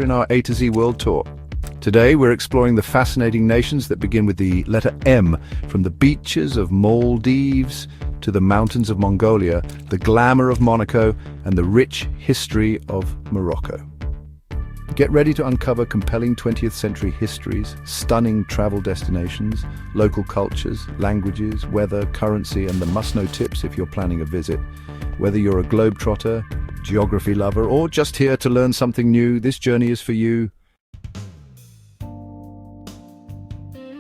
In our A to Z world tour. Today we're exploring the fascinating nations that begin with the letter M, from the beaches of Maldives to the mountains of Mongolia, the glamour of Monaco, and the rich history of Morocco. Get ready to uncover compelling 20th century histories, stunning travel destinations, local cultures, languages, weather, currency, and the must-know tips if you're planning a visit. Whether you're a globetrotter, geography lover, or just here to learn something new, this journey is for you.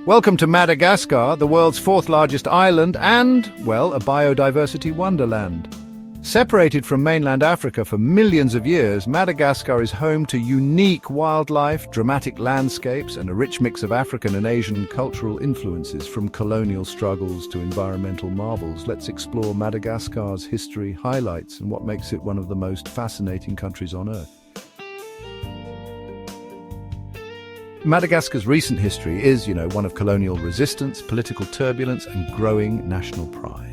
Welcome to Madagascar, the world's fourth largest island and, well, a biodiversity wonderland. Separated from mainland Africa for millions of years, Madagascar is home to unique wildlife, dramatic landscapes, and a rich mix of African and Asian cultural influences. From colonial struggles to environmental marvels, let's explore Madagascar's history, highlights, and what makes it one of the most fascinating countries on Earth. Madagascar's recent history is, one of colonial resistance, political turbulence, and growing national pride.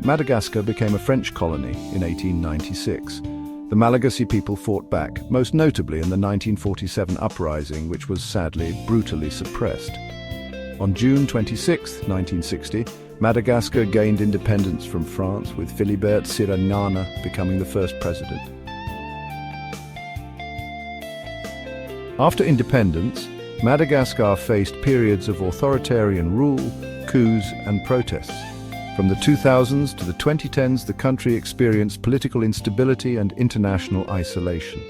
Madagascar became a French colony in 1896. The Malagasy people fought back, most notably in the 1947 uprising, which was sadly brutally suppressed. On June 26, 1960, Madagascar gained independence from France, with Philibert Tsiranana becoming the first president. After independence, Madagascar faced periods of authoritarian rule, coups, and protests. From the 2000s to the 2010s, the country experienced political instability and international isolation.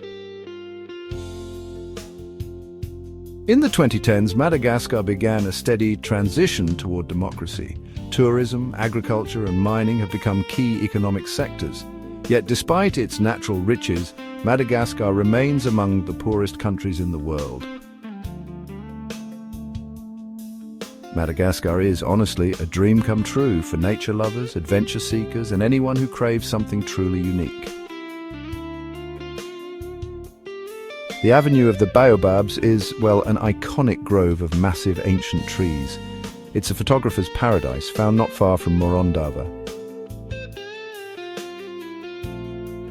In the 2010s, Madagascar began a steady transition toward democracy. Tourism, agriculture, and mining have become key economic sectors. Yet despite its natural riches, Madagascar remains among the poorest countries in the world. Madagascar is, honestly, a dream come true for nature lovers, adventure seekers, and anyone who craves something truly unique. The Avenue of the Baobabs is, well, an iconic grove of massive ancient trees. It's a photographer's paradise found not far from Morondava.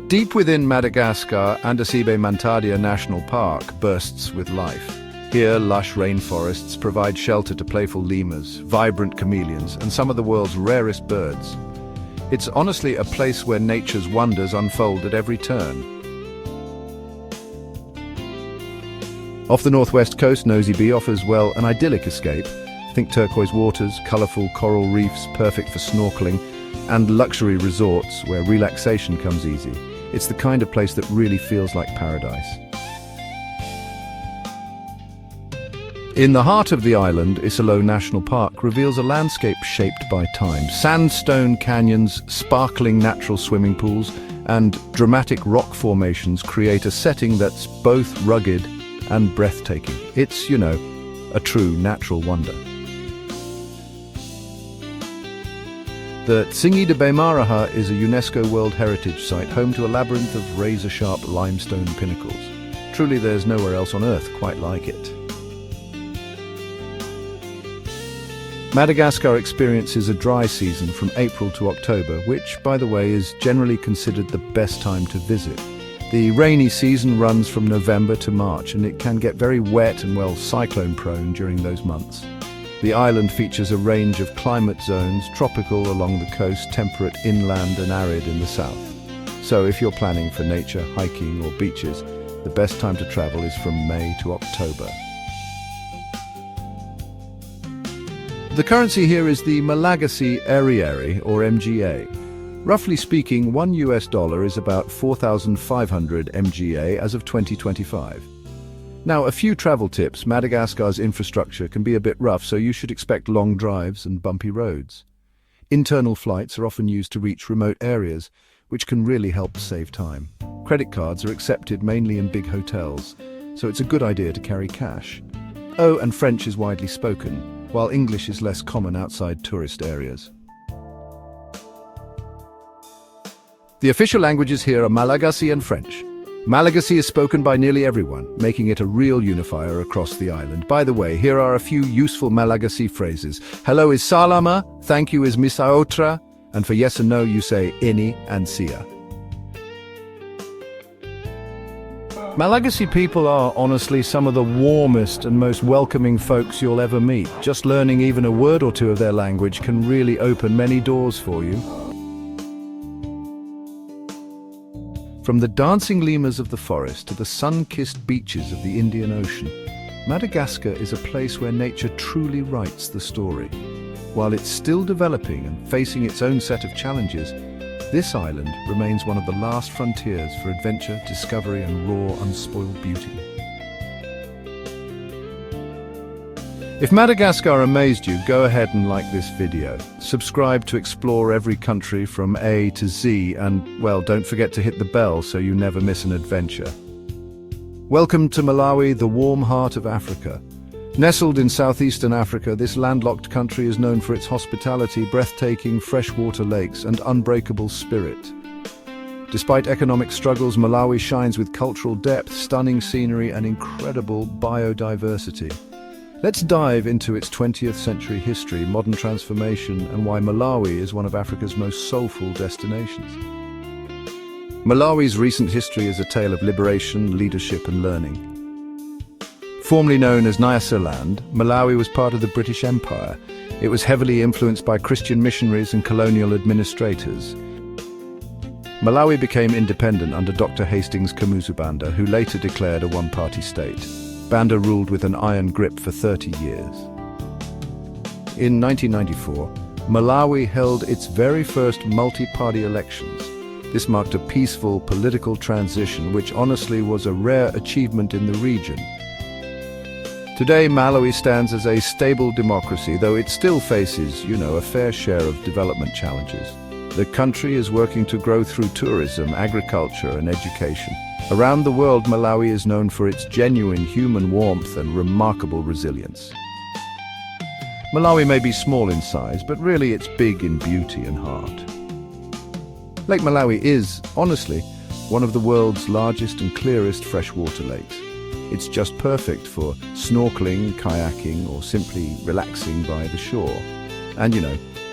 Deep within Madagascar, Andasibe Mantadia National Park bursts with life. Here, lush rainforests provide shelter to playful lemurs, vibrant chameleons, and some of the world's rarest birds. It's honestly a place where nature's wonders unfold at every turn. Off the northwest coast, Nosy Be offers, well, an idyllic escape. Think turquoise waters, colourful coral reefs perfect for snorkeling, and luxury resorts where relaxation comes easy. It's the kind of place that really feels like paradise. In the heart of the island, Isolo National Park reveals a landscape shaped by time. Sandstone canyons, sparkling natural swimming pools, and dramatic rock formations create a setting that's both rugged and breathtaking. It's, a true natural wonder. The Tsingy de Beimaraha is a UNESCO World Heritage Site, home to a labyrinth of razor-sharp limestone pinnacles. Truly, there's nowhere else on Earth quite like it. Madagascar experiences a dry season from April to October, which, by the way, is generally considered the best time to visit. The rainy season runs from November to March, and it can get very wet and, well, cyclone-prone during those months. The island features a range of climate zones, tropical along the coast, temperate inland, and arid in the south. So if you're planning for nature, hiking, or beaches, the best time to travel is from May to October. The currency here is the Malagasy Erieri, or MGA. Roughly speaking, $1 is about 4,500 MGA as of 2025. Now, a few travel tips. Madagascar's infrastructure can be a bit rough, so you should expect long drives and bumpy roads. Internal flights are often used to reach remote areas, which can really help save time. Credit cards are accepted mainly in big hotels, so it's a good idea to carry cash. Oh, and French is widely spoken, while English is less common outside tourist areas. The official languages here are Malagasy and French. Malagasy is spoken by nearly everyone, making it a real unifier across the island. By the way, here are a few useful Malagasy phrases. Hello is salama, thank you is misaotra, and for yes and no you say ini and sia. Malagasy people are, honestly, some of the warmest and most welcoming folks you'll ever meet. Just learning even a word or two of their language can really open many doors for you. From the dancing lemurs of the forest to the sun-kissed beaches of the Indian Ocean, Madagascar is a place where nature truly writes the story. While it's still developing and facing its own set of challenges, this island remains one of the last frontiers for adventure, discovery, and raw, unspoiled beauty. If Madagascar amazed you, go ahead and like this video. Subscribe to explore every country from A to Z, and, well, don't forget to hit the bell so you never miss an adventure. Welcome to Malawi, the warm heart of Africa. Nestled in southeastern Africa, this landlocked country is known for its hospitality, breathtaking freshwater lakes, and unbreakable spirit. Despite economic struggles, Malawi shines with cultural depth, stunning scenery, and incredible biodiversity. Let's dive into its 20th century history, modern transformation, and why Malawi is one of Africa's most soulful destinations. Malawi's recent history is a tale of liberation, leadership, and learning. Formerly known as Nyasaland, Malawi was part of the British Empire. It was heavily influenced by Christian missionaries and colonial administrators. Malawi became independent under Dr. Hastings Kamuzu Banda, who later declared a one-party state. Banda ruled with an iron grip for 30 years. In 1994, Malawi held its very first multi-party elections. This marked a peaceful political transition, which honestly was a rare achievement in the region. Today, Malawi stands as a stable democracy, though it still faces, a fair share of development challenges. The country is working to grow through tourism, agriculture, and education. Around the world, Malawi is known for its genuine human warmth and remarkable resilience. Malawi may be small in size, but really it's big in beauty and heart. Lake Malawi is, honestly, one of the world's largest and clearest freshwater lakes. It's just perfect for snorkeling, kayaking, or simply relaxing by the shore. And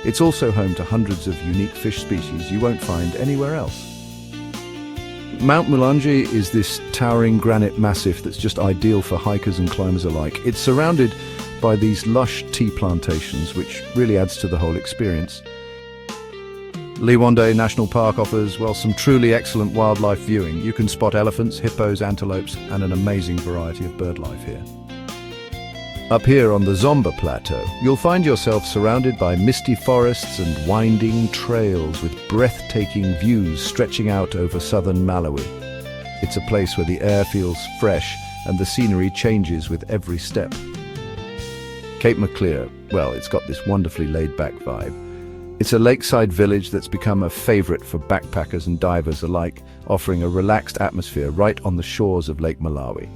it's also home to hundreds of unique fish species you won't find anywhere else. Mount Mulanje is this towering granite massif that's just ideal for hikers and climbers alike. It's surrounded by these lush tea plantations, which really adds to the whole experience. Liwonde National Park offers, some truly excellent wildlife viewing. You can spot elephants, hippos, antelopes, and an amazing variety of bird life here. Up here on the Zomba Plateau, you'll find yourself surrounded by misty forests and winding trails with breathtaking views stretching out over southern Malawi. It's a place where the air feels fresh and the scenery changes with every step. Cape Maclear, it's got this wonderfully laid-back vibe. It's a lakeside village that's become a favorite for backpackers and divers alike, offering a relaxed atmosphere right on the shores of Lake Malawi.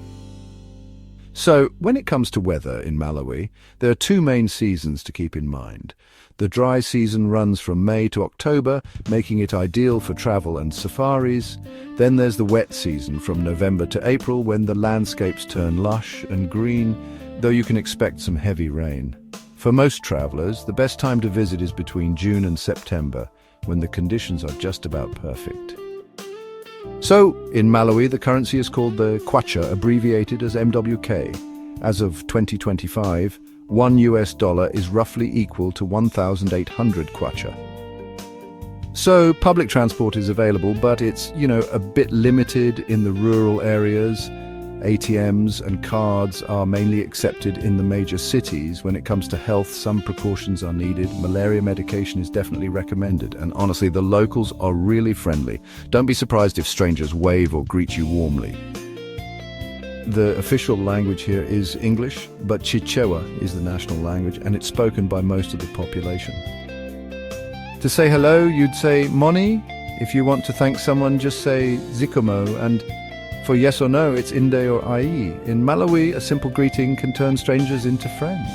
So, when it comes to weather in Malawi, there are two main seasons to keep in mind. The dry season runs from May to October, making it ideal for travel and safaris. Then there's the wet season from November to April, when the landscapes turn lush and green, though you can expect some heavy rain. For most travelers, the best time to visit is between June and September, when the conditions are just about perfect. So, in Malawi, the currency is called the kwacha, abbreviated as MWK. As of 2025, $1 is roughly equal to 1,800 kwacha. So, public transport is available, but it's, a bit limited in the rural areas. ATMs and cards are mainly accepted in the major cities. When it comes to health, some precautions are needed. Malaria medication is definitely recommended, and honestly, the locals are really friendly. Don't be surprised if strangers wave or greet you warmly. The official language here is English, but Chichewa is the national language, and it's spoken by most of the population. To say hello, you'd say Moni. If you want to thank someone, just say Zikomo, and for yes or no, it's Inde or Ai. In Malawi, a simple greeting can turn strangers into friends.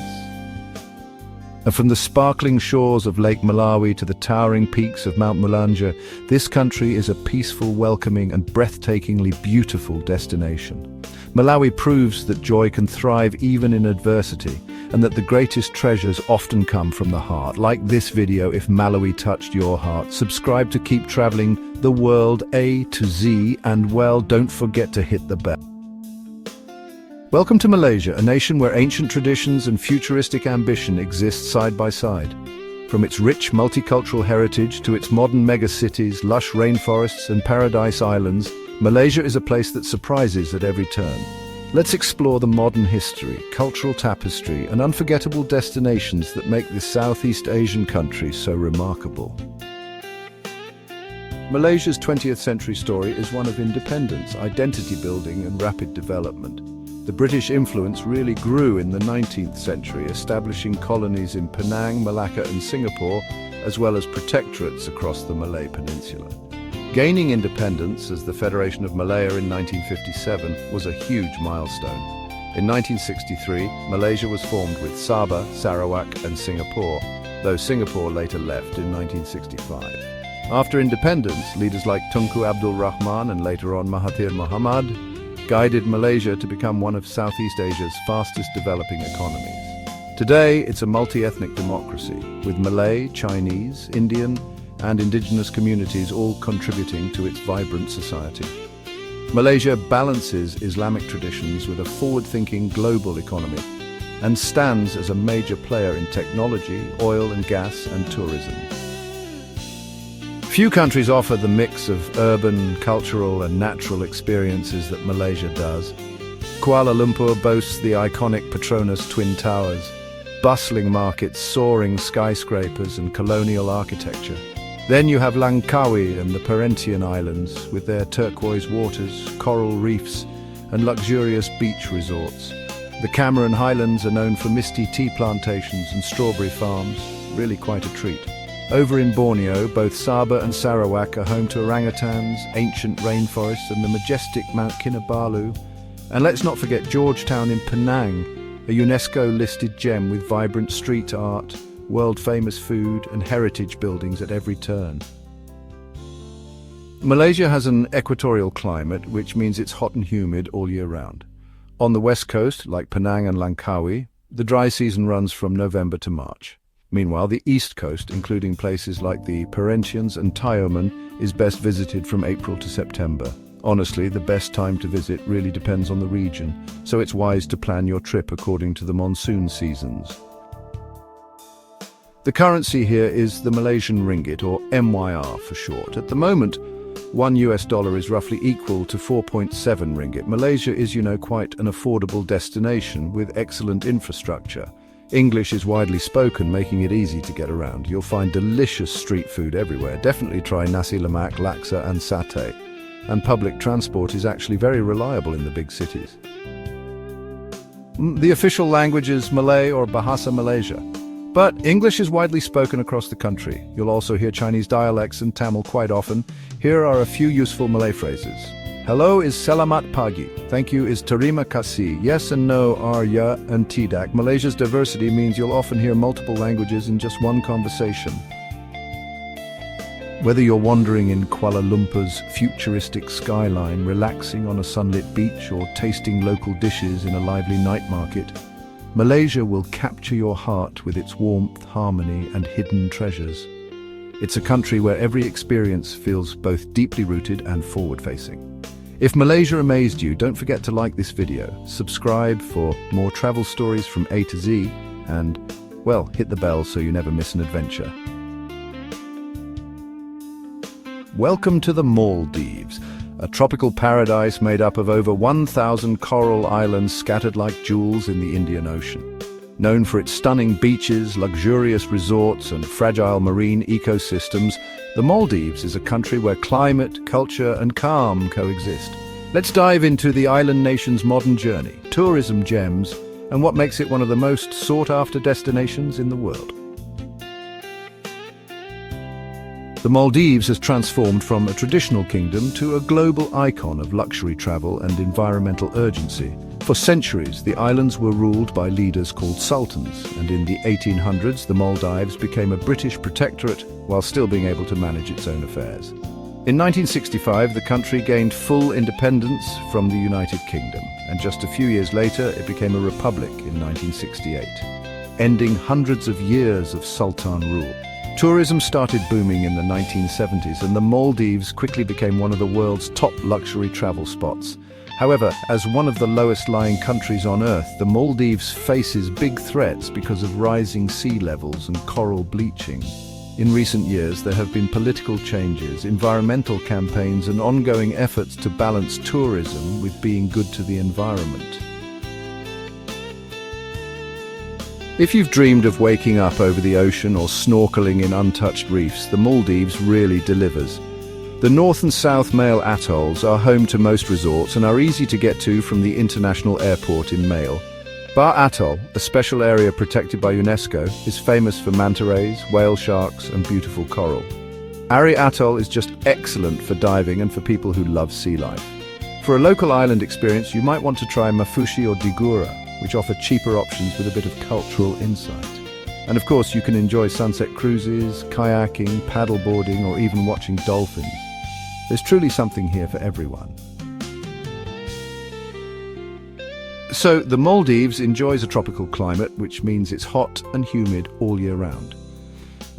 And from the sparkling shores of Lake Malawi to the towering peaks of Mount Mulanje, this country is a peaceful, welcoming, and breathtakingly beautiful destination. Malawi proves that joy can thrive even in adversity, and that the greatest treasures often come from the heart. Like this video if Malawi touched your heart. Subscribe to keep traveling the world A to Z, and well, don't forget to hit the bell. Welcome to Malaysia, a nation where ancient traditions and futuristic ambition exist side by side. From its rich multicultural heritage to its modern megacities, lush rainforests and paradise islands, Malaysia is a place that surprises at every turn. Let's explore the modern history, cultural tapestry, and unforgettable destinations that make this Southeast Asian country so remarkable. Malaysia's 20th century story is one of independence, identity building, and rapid development. The British influence really grew in the 19th century, establishing colonies in Penang, Malacca, and Singapore, as well as protectorates across the Malay Peninsula. Gaining independence as the Federation of Malaya in 1957 was a huge milestone. In 1963, Malaysia was formed with Sabah, Sarawak, and Singapore, though Singapore later left in 1965. After independence, leaders like Tunku Abdul Rahman and later on Mahathir Mohamad guided Malaysia to become one of Southeast Asia's fastest developing economies. Today, it's a multi-ethnic democracy, with Malay, Chinese, Indian, and indigenous communities all contributing to its vibrant society. Malaysia balances Islamic traditions with a forward-thinking global economy and stands as a major player in technology, oil and gas, and tourism. Few countries offer the mix of urban, cultural, and natural experiences that Malaysia does. Kuala Lumpur boasts the iconic Petronas Twin Towers, bustling markets, soaring skyscrapers, and colonial architecture. Then you have Langkawi and the Perhentian Islands, with their turquoise waters, coral reefs, and luxurious beach resorts. The Cameron Highlands are known for misty tea plantations and strawberry farms, really quite a treat. Over in Borneo, both Sabah and Sarawak are home to orangutans, ancient rainforests, and the majestic Mount Kinabalu. And let's not forget Georgetown in Penang, a UNESCO-listed gem with vibrant street art, world-famous food, and heritage buildings at every turn. Malaysia has an equatorial climate, which means it's hot and humid all year round. On the west coast, like Penang and Langkawi, the dry season runs from November to March. Meanwhile, the east coast, including places like the Perhentians and Tioman, is best visited from April to September. Honestly, the best time to visit really depends on the region, so it's wise to plan your trip according to the monsoon seasons. The currency here is the Malaysian ringgit, or MYR for short. At the moment, $1 is roughly equal to 4.7 ringgit. Malaysia is, quite an affordable destination with excellent infrastructure. English is widely spoken, making it easy to get around. You'll find delicious street food everywhere. Definitely try nasi lemak, laksa, and satay. And public transport is actually very reliable in the big cities. The official language is Malay or Bahasa Malaysia. But English is widely spoken across the country. You'll also hear Chinese dialects and Tamil quite often. Here are a few useful Malay phrases. Hello is selamat pagi. Thank you is terima kasih. Yes and no are ya and tidak. Malaysia's diversity means you'll often hear multiple languages in just one conversation. Whether you're wandering in Kuala Lumpur's futuristic skyline, relaxing on a sunlit beach, or tasting local dishes in a lively night market, Malaysia will capture your heart with its warmth, harmony, and hidden treasures. It's a country where every experience feels both deeply rooted and forward-facing. If Malaysia amazed you, don't forget to like this video, subscribe for more travel stories from A to Z, and, well, hit the bell so you never miss an adventure. Welcome to the Maldives, a tropical paradise made up of over 1,000 coral islands scattered like jewels in the Indian Ocean. Known for its stunning beaches, luxurious resorts, and fragile marine ecosystems, the Maldives is a country where climate, culture, and calm coexist. Let's dive into the island nation's modern journey, tourism gems, and what makes it one of the most sought-after destinations in the world. The Maldives has transformed from a traditional kingdom to a global icon of luxury travel and environmental urgency. For centuries, the islands were ruled by leaders called sultans, and in the 1800s, the Maldives became a British protectorate while still being able to manage its own affairs. In 1965, the country gained full independence from the United Kingdom, and just a few years later, it became a republic in 1968. ending hundreds of years of Sultan rule. Tourism started booming in the 1970s, and the Maldives quickly became one of the world's top luxury travel spots. However, as one of the lowest-lying countries on Earth, the Maldives faces big threats because of rising sea levels and coral bleaching. In recent years, there have been political changes, environmental campaigns, and ongoing efforts to balance tourism with being good to the environment. If you've dreamed of waking up over the ocean or snorkeling in untouched reefs, the Maldives really delivers. The North and South Male atolls are home to most resorts and are easy to get to from the international airport in Male. Bar Atoll, a special area protected by UNESCO, is famous for manta rays, whale sharks, and beautiful coral. Ari Atoll is just excellent for diving and for people who love sea life. For a local island experience, you might want to try Mafushi or Digura, which offer cheaper options with a bit of cultural insight. And of course, you can enjoy sunset cruises, kayaking, paddleboarding, or even watching dolphins. There's truly something here for everyone. So, the Maldives enjoys a tropical climate, which means it's hot and humid all year round.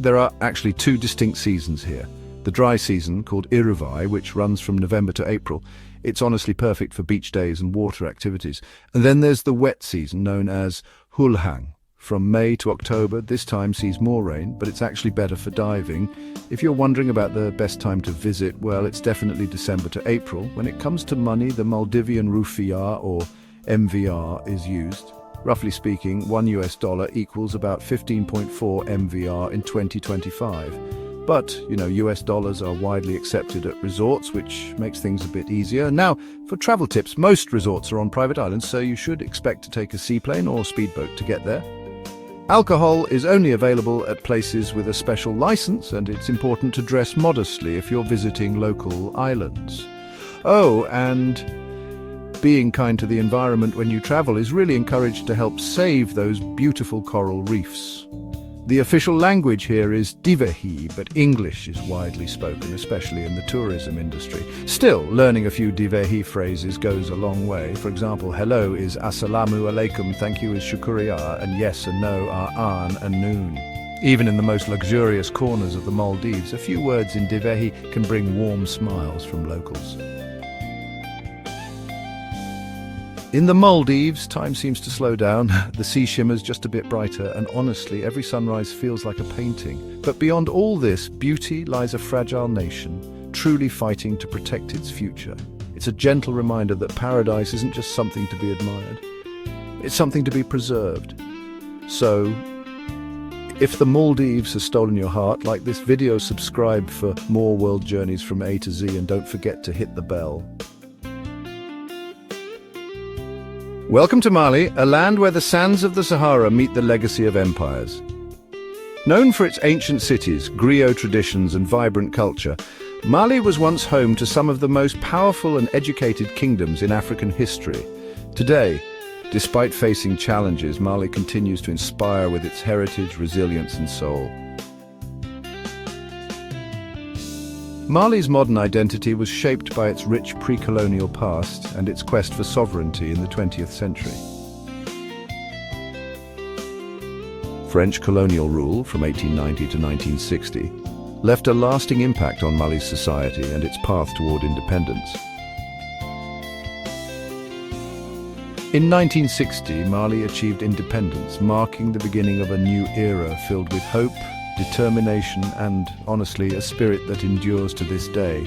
There are actually two distinct seasons here. The dry season, called Iruvai, which runs from November to April. It's honestly perfect for beach days and water activities. And then there's the wet season, known as Hulhang. From May to October, this time sees more rain, but it's actually better for diving. If you're wondering about the best time to visit, well, it's definitely December to April. When it comes to money, the Maldivian rupiah, or MVR, is used. Roughly speaking, $1 equals about 15.4 MVR in 2025. But, US dollars are widely accepted at resorts, which makes things a bit easier. Now, for travel tips, most resorts are on private islands, so you should expect to take a seaplane or speedboat to get there. Alcohol is only available at places with a special license, and it's important to dress modestly if you're visiting local islands. Oh, and being kind to the environment when you travel is really encouraged to help save those beautiful coral reefs. The official language here is Divehi, but English is widely spoken, especially in the tourism industry. Still, learning a few Divehi phrases goes a long way. For example, hello is Assalamu alaikum, thank you is Shukriya, and yes and no are an and noon. Even in the most luxurious corners of the Maldives, a few words in Divehi can bring warm smiles from locals. In the Maldives, time seems to slow down. The sea shimmers just a bit brighter, and honestly, every sunrise feels like a painting. But beyond all this beauty lies a fragile nation, truly fighting to protect its future. It's a gentle reminder that paradise isn't just something to be admired. It's something to be preserved. So, if the Maldives has stolen your heart, like this video, subscribe for more world journeys from A to Z, and don't forget to hit the bell. Welcome to Mali, a land where the sands of the Sahara meet the legacy of empires. Known for its ancient cities, griot traditions, and vibrant culture, Mali was once home to some of the most powerful and educated kingdoms in African history. Today, despite facing challenges, Mali continues to inspire with its heritage, resilience, and soul. Mali's modern identity was shaped by its rich pre-colonial past and its quest for sovereignty in the 20th century. French colonial rule from 1890 to 1960 left a lasting impact on Mali's society and its path toward independence. In 1960, Mali achieved independence, marking the beginning of a new era filled with hope, determination, and, honestly, a spirit that endures to this day.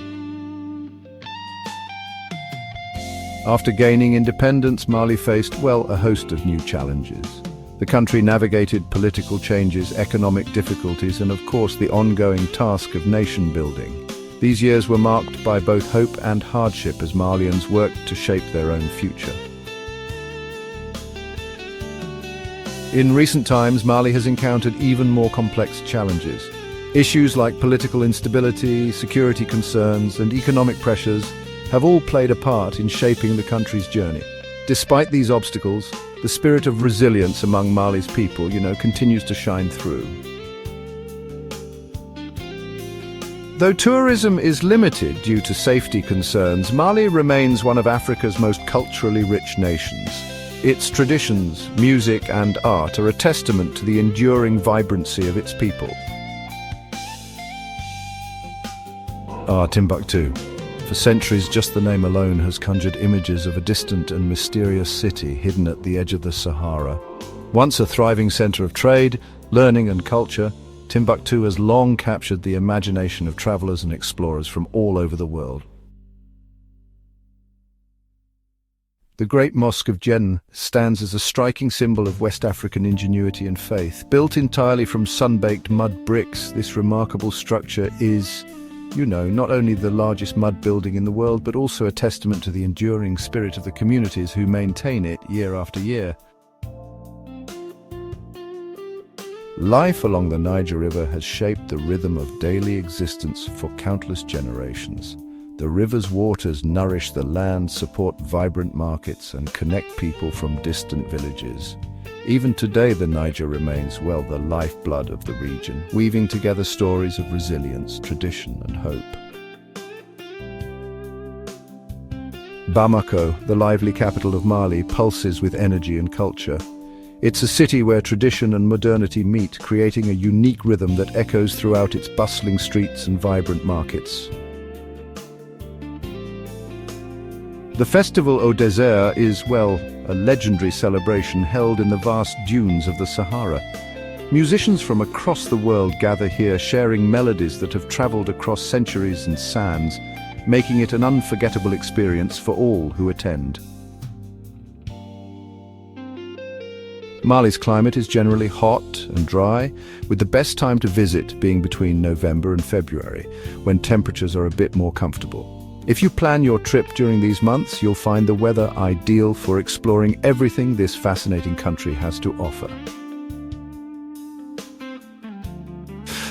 After gaining independence, Mali faced, a host of new challenges. The country navigated political changes, economic difficulties, and of course the ongoing task of nation building. These years were marked by both hope and hardship as Malians worked to shape their own future. In recent times, Mali has encountered even more complex challenges. Issues like political instability, security concerns, and economic pressures have all played a part in shaping the country's journey. Despite these obstacles, the spirit of resilience among Mali's people, continues to shine through. Though tourism is limited due to safety concerns, Mali remains one of Africa's most culturally rich nations. Its traditions, music and art are a testament to the enduring vibrancy of its people. Timbuktu. For centuries, just the name alone has conjured images of a distant and mysterious city hidden at the edge of the Sahara. Once a thriving center of trade, learning and culture, Timbuktu has long captured the imagination of travelers and explorers from all over the world. The Great Mosque of Djenné stands as a striking symbol of West African ingenuity and faith. Built entirely from sun-baked mud bricks, this remarkable structure is, not only the largest mud building in the world, but also a testament to the enduring spirit of the communities who maintain it year after year. Life along the Niger River has shaped the rhythm of daily existence for countless generations. The river's waters nourish the land, support vibrant markets, and connect people from distant villages. Even today, the Niger remains, the lifeblood of the region, weaving together stories of resilience, tradition, and hope. Bamako, the lively capital of Mali, pulses with energy and culture. It's a city where tradition and modernity meet, creating a unique rhythm that echoes throughout its bustling streets and vibrant markets. The Festival au Désert is, a legendary celebration held in the vast dunes of the Sahara. Musicians from across the world gather here, sharing melodies that have traveled across centuries and sands, making it an unforgettable experience for all who attend. Mali's climate is generally hot and dry, with the best time to visit being between November and February, when temperatures are a bit more comfortable. If you plan your trip during these months, you'll find the weather ideal for exploring everything this fascinating country has to offer.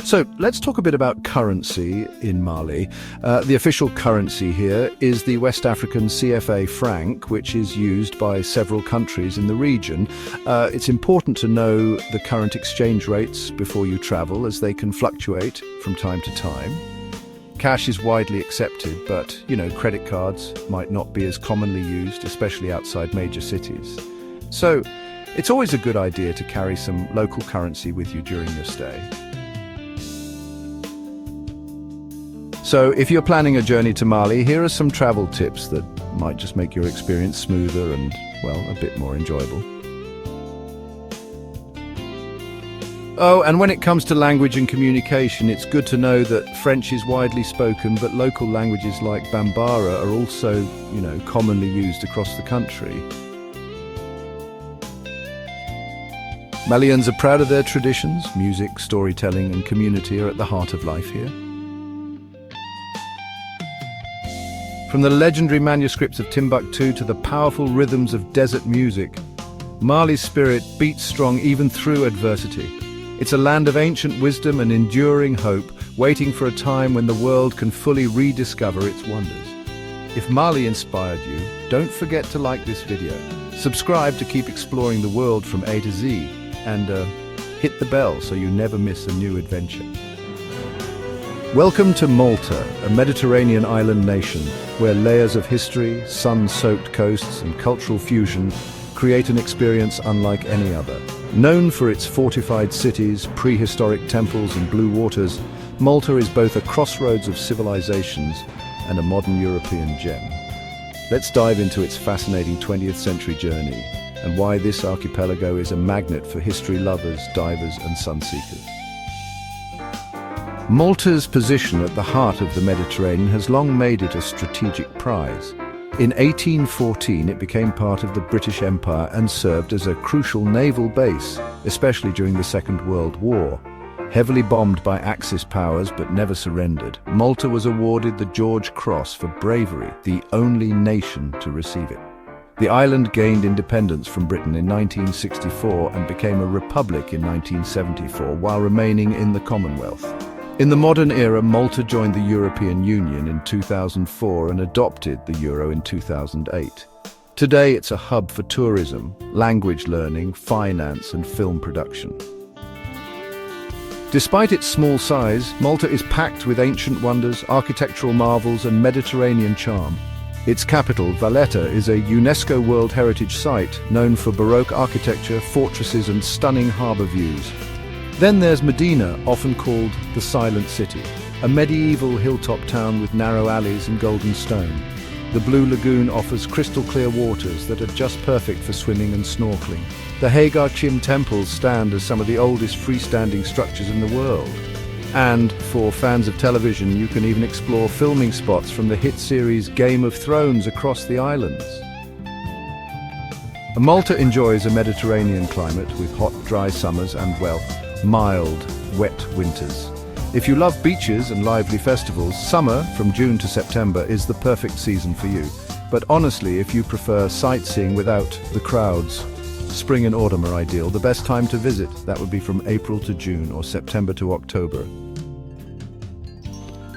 So let's talk a bit about currency in Mali. The official currency here is the West African CFA franc, which is used by several countries in the region. It's important to know the current exchange rates before you travel, as they can fluctuate from time to time. Cash is widely accepted, but, credit cards might not be as commonly used, especially outside major cities. So it's always a good idea to carry some local currency with you during your stay. So if you're planning a journey to Mali, here are some travel tips that might just make your experience smoother and, a bit more enjoyable. Oh, and when it comes to language and communication, it's good to know that French is widely spoken, but local languages like Bambara are also, commonly used across the country. Malians are proud of their traditions. Music, storytelling, and community are at the heart of life here. From the legendary manuscripts of Timbuktu to the powerful rhythms of desert music, Mali's spirit beats strong even through adversity. It's a land of ancient wisdom and enduring hope, waiting for a time when the world can fully rediscover its wonders. If Mali inspired you, don't forget to like this video, subscribe to keep exploring the world from A to Z, and hit the bell so you never miss a new adventure. Welcome to Malta, a Mediterranean island nation where layers of history, sun-soaked coasts, and cultural fusion create an experience unlike any other. Known for its fortified cities, prehistoric temples, and blue waters, Malta is both a crossroads of civilizations and a modern European gem. Let's dive into its fascinating 20th century journey and why this archipelago is a magnet for history lovers, divers, and sunseekers. Malta's position at the heart of the Mediterranean has long made it a strategic prize. In 1814, it became part of the British Empire and served as a crucial naval base, especially during the Second World War. Heavily bombed by Axis powers but never surrendered, Malta was awarded the George Cross for bravery, the only nation to receive it. The island gained independence from Britain in 1964 and became a republic in 1974 while remaining in the Commonwealth. In the modern era, Malta joined the European Union in 2004 and adopted the euro in 2008. Today, it's a hub for tourism, language learning, finance, and film production. Despite its small size, Malta is packed with ancient wonders, architectural marvels, and Mediterranean charm. Its capital, Valletta, is a UNESCO World Heritage Site known for Baroque architecture, fortresses and stunning harbour views. Then there's Medina, often called the Silent City, a medieval hilltop town with narrow alleys and golden stone. The Blue Lagoon offers crystal-clear waters that are just perfect for swimming and snorkeling. The Hagar Chim temples stand as some of the oldest freestanding structures in the world. And for fans of television, you can even explore filming spots from the hit series Game of Thrones across the islands. Malta enjoys a Mediterranean climate with hot, dry summers and, well, mild, wet winters. If you love beaches and lively festivals, summer, from June to September, is the perfect season for you. But honestly, if you prefer sightseeing without the crowds, spring and autumn are ideal. The best time to visit, that would be from April to June or September to October.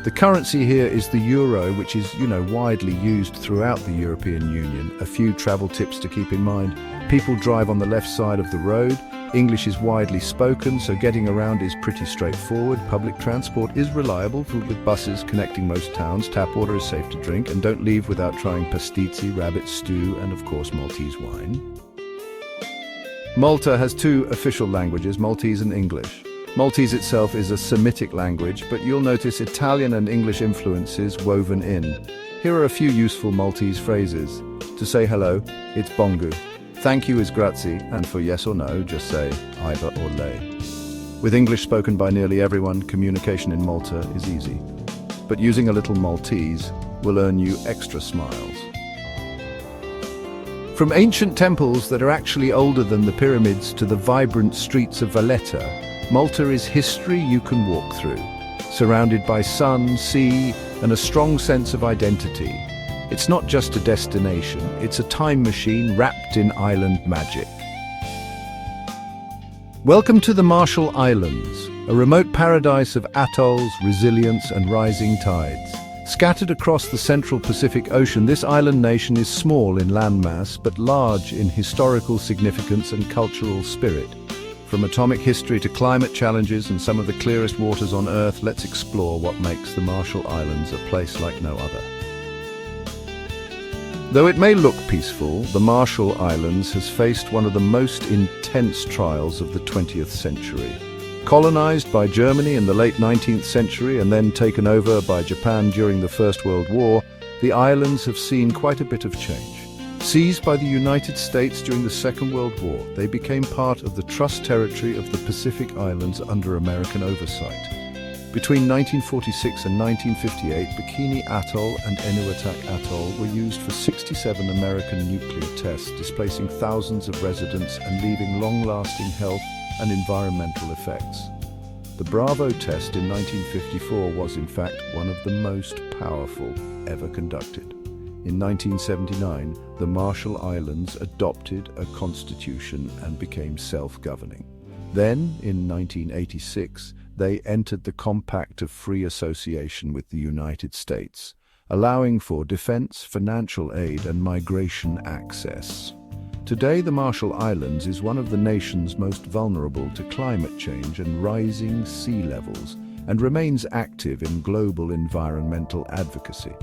The currency here is the euro, which is, widely used throughout the European Union. A few travel tips to keep in mind. People drive on the left side of the road. English is widely spoken, so getting around is pretty straightforward. Public transport is reliable, with buses connecting most towns. Tap water is safe to drink, and don't leave without trying pastizzi, rabbit stew, and of course Maltese wine. Malta has two official languages, Maltese and English. Maltese itself is a Semitic language, but you'll notice Italian and English influences woven in. Here are a few useful Maltese phrases. To say hello, it's bongu. Thank you is grazie, and for yes or no, just say either or lei. With English spoken by nearly everyone, communication in Malta is easy. But using a little Maltese will earn you extra smiles. From ancient temples that are actually older than the pyramids to the vibrant streets of Valletta, Malta is history you can walk through, surrounded by sun, sea, and a strong sense of identity. It's not just a destination, it's a time machine wrapped in island magic. Welcome to the Marshall Islands, a remote paradise of atolls, resilience, and rising tides. Scattered across the central Pacific Ocean, this island nation is small in landmass, but large in historical significance and cultural spirit. From atomic history to climate challenges and some of the clearest waters on Earth, let's explore what makes the Marshall Islands a place like no other. Though it may look peaceful, the Marshall Islands has faced one of the most intense trials of the 20th century. Colonized by Germany in the late 19th century and then taken over by Japan during the First World War, the islands have seen quite a bit of change. Seized by the United States during the Second World War, they became part of the Trust Territory of the Pacific Islands under American oversight. Between 1946 and 1958, Bikini Atoll and Enuitak Atoll were used for 67 American nuclear tests, displacing thousands of residents and leaving long-lasting health and environmental effects. The Bravo test in 1954 was, in fact, one of the most powerful ever conducted. In 1979, the Marshall Islands adopted a constitution and became self-governing. Then, in 1986, they entered the Compact of Free Association with the United States, allowing for defense, financial aid, and migration access. Today, the Marshall Islands is one of the nation's most vulnerable to climate change and rising sea levels, and remains active in global environmental advocacy.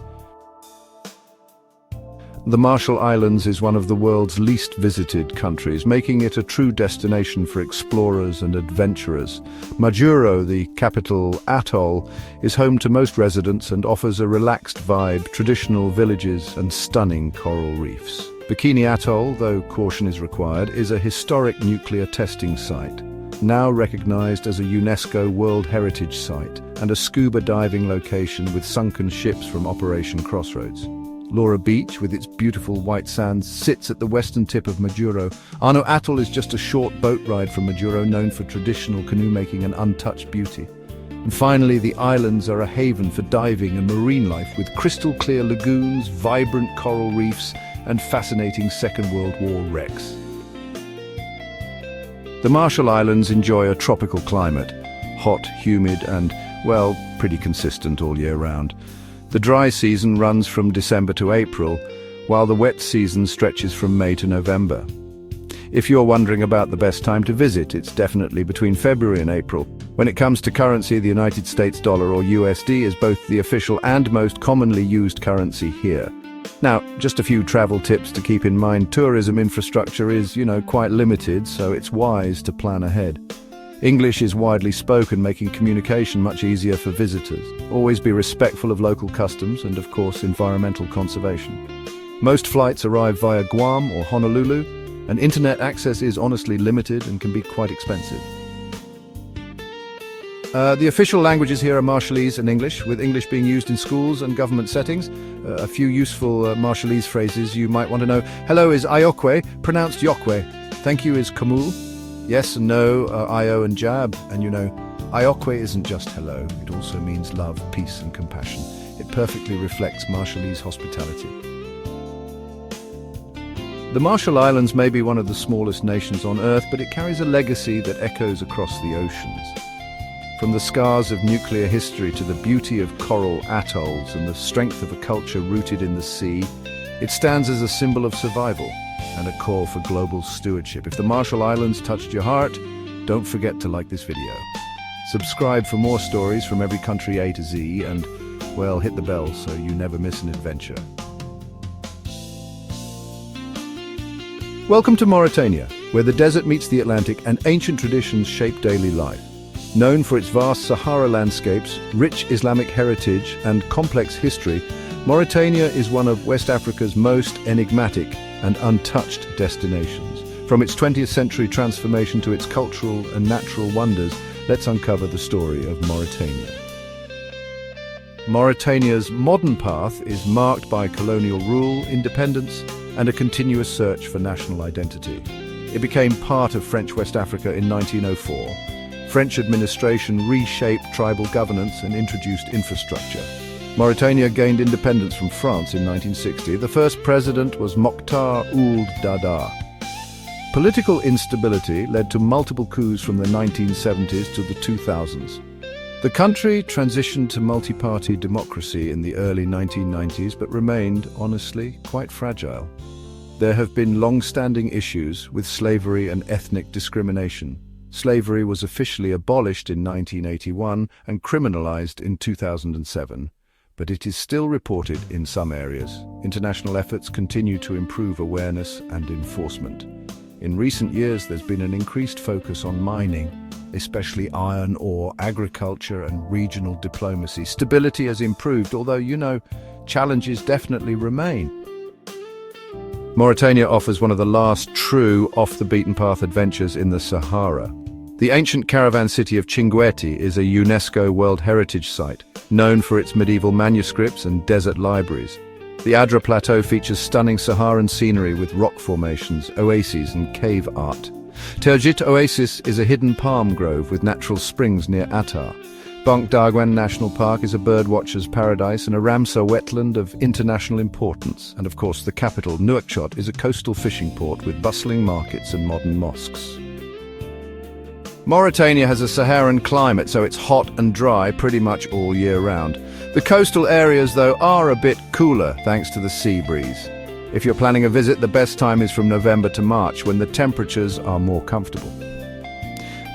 The Marshall Islands is one of the world's least visited countries, making it a true destination for explorers and adventurers. Majuro, the capital atoll, is home to most residents and offers a relaxed vibe, traditional villages, and stunning coral reefs. Bikini Atoll, though caution is required, is a historic nuclear testing site, now recognized as a UNESCO World Heritage Site and a scuba diving location with sunken ships from Operation Crossroads. Laura Beach, with its beautiful white sands, sits at the western tip of Majuro. Anu Atoll is just a short boat ride from Majuro, known for traditional canoe making and untouched beauty. And finally, the islands are a haven for diving and marine life, with crystal-clear lagoons, vibrant coral reefs, and fascinating Second World War wrecks. The Marshall Islands enjoy a tropical climate, hot, humid, and, well, pretty consistent all year round. The dry season runs from December to April, while the wet season stretches from May to November. If you're wondering about the best time to visit, it's definitely between February and April. When it comes to currency, the United States dollar, or USD, is both the official and most commonly used currency here. Now, just a few travel tips to keep in mind. Tourism infrastructure is, quite limited, so it's wise to plan ahead. English is widely spoken, making communication much easier for visitors. Always be respectful of local customs and, of course, environmental conservation. Most flights arrive via Guam or Honolulu, and internet access is honestly limited and can be quite expensive. The official languages here are Marshallese and English, with English being used in schools and government settings. A few useful Marshallese phrases you might want to know. Hello is ayokwe, pronounced yokwe. Thank you is kamul. Yes and no are io and jab. And ayokwe isn't just hello. It also means love, peace and compassion. It perfectly reflects Marshallese hospitality. The Marshall Islands may be one of the smallest nations on Earth, but it carries a legacy that echoes across the oceans. From the scars of nuclear history to the beauty of coral atolls and the strength of a culture rooted in the sea, it stands as a symbol of survival and a call for global stewardship. If the Marshall Islands touched your heart, don't forget to like this video. Subscribe for more stories from every country A to Z and, well, hit the bell so you never miss an adventure. Welcome to Mauritania, where the desert meets the Atlantic and ancient traditions shape daily life. Known for its vast Sahara landscapes, rich Islamic heritage and complex history, Mauritania is one of West Africa's most enigmatic and untouched destinations. From its 20th century transformation to its cultural and natural wonders, let's uncover the story of Mauritania. Mauritania's modern path is marked by colonial rule, independence, and a continuous search for national identity. It became part of French West Africa in 1904. French administration reshaped tribal governance and introduced infrastructure. Mauritania gained independence from France in 1960. The first president was Mokhtar Ould Daddah. Political instability led to multiple coups from the 1970s to the 2000s. The country transitioned to multi-party democracy in the early 1990s, but remained, honestly, quite fragile. There have been long-standing issues with slavery and ethnic discrimination. Slavery was officially abolished in 1981 and criminalized in 2007, but it is still reported in some areas. International efforts continue to improve awareness and enforcement. In recent years, there's been an increased focus on mining, especially iron ore, agriculture and regional diplomacy. Stability has improved, although, challenges definitely remain. Mauritania offers one of the last true off-the-beaten-path adventures in the Sahara. The ancient caravan city of Chinguetti is a UNESCO World Heritage Site, known for its medieval manuscripts and desert libraries. The Adra Plateau features stunning Saharan scenery with rock formations, oases and cave art. Tergit Oasis is a hidden palm grove with natural springs near Attar. Bank Dargwan National Park is a birdwatcher's paradise and a Ramsar wetland of international importance. And of course, the capital, Nouakchott, is a coastal fishing port with bustling markets and modern mosques. Mauritania has a Saharan climate, so it's hot and dry pretty much all year round. The coastal areas, though, are a bit cooler thanks to the sea breeze. If you're planning a visit, the best time is from November to March, when the temperatures are more comfortable.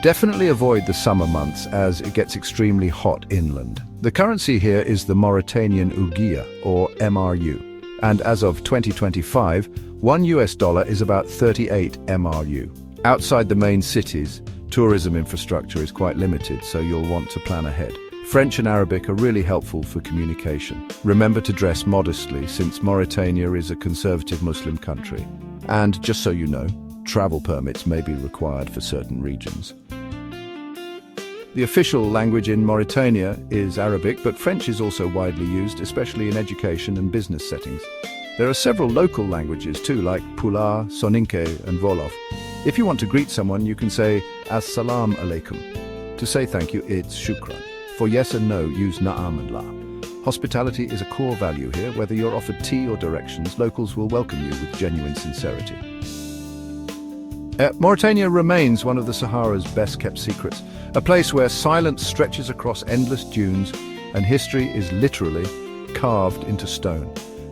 Definitely avoid the summer months, as it gets extremely hot inland. The currency here is the Mauritanian Ouguiya, or MRU. And as of 2025, $1 is about 38 MRU. Outside the main cities, tourism infrastructure is quite limited, so you'll want to plan ahead. French and Arabic are really helpful for communication. Remember to dress modestly, since Mauritania is a conservative Muslim country. And just so you know, travel permits may be required for certain regions. The official language in Mauritania is Arabic, but French is also widely used, especially in education and business settings. There are several local languages too, like Pulaar, Soninke and Wolof. If you want to greet someone, you can say Assalamu alaikum. To say thank you, it's shukran. For yes and no, use na'am and la. Hospitality is a core value here. Whether you're offered tea or directions, locals will welcome you with genuine sincerity. Mauritania remains one of the Sahara's best-kept secrets, a place where silence stretches across endless dunes and history is literally carved into stone.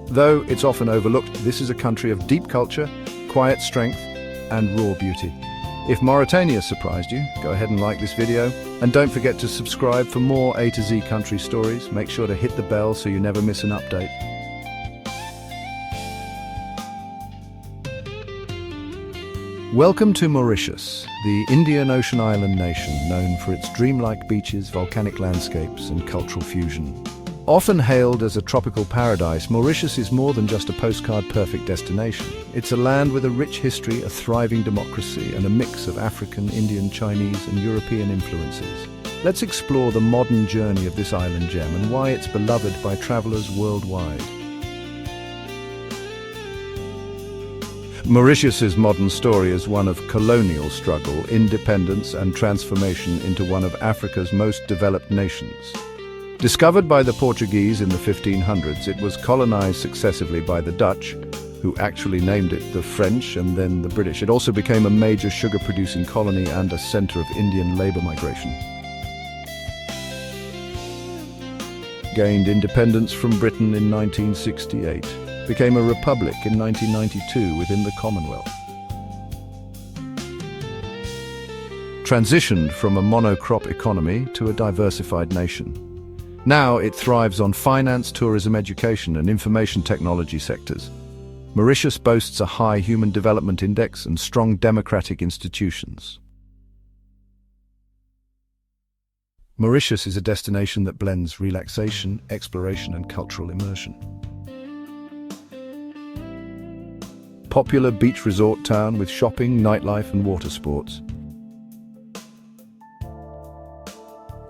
Though it's often overlooked, this is a country of deep culture, quiet strength, and raw beauty. If Mauritania surprised you, go ahead and like this video, and don't forget to subscribe for more A to Z country stories. Make sure to hit the bell so you never miss an update. Welcome to Mauritius, the Indian Ocean island nation known for its dreamlike beaches, volcanic landscapes and cultural fusion. Often hailed as a tropical paradise, Mauritius is more than just a postcard-perfect destination. It's a land with a rich history, a thriving democracy, and a mix of African, Indian, Chinese, and European influences. Let's explore the modern journey of this island gem and why it's beloved by travelers worldwide. Mauritius's modern story is one of colonial struggle, independence, and transformation into one of Africa's most developed nations. Discovered by the Portuguese in the 1500s, it was colonized successively by the Dutch, who actually named it the French and then the British. It also became a major sugar-producing colony and a center of Indian labor migration. Gained independence from Britain in 1968, became a republic in 1992 within the Commonwealth. Transitioned from a monocrop economy to a diversified nation. Now it thrives on finance, tourism, education, and information technology sectors. Mauritius boasts a high Human Development Index and strong democratic institutions. Mauritius is a destination that blends relaxation, exploration, and cultural immersion. Popular beach resort town with shopping, nightlife, and water sports.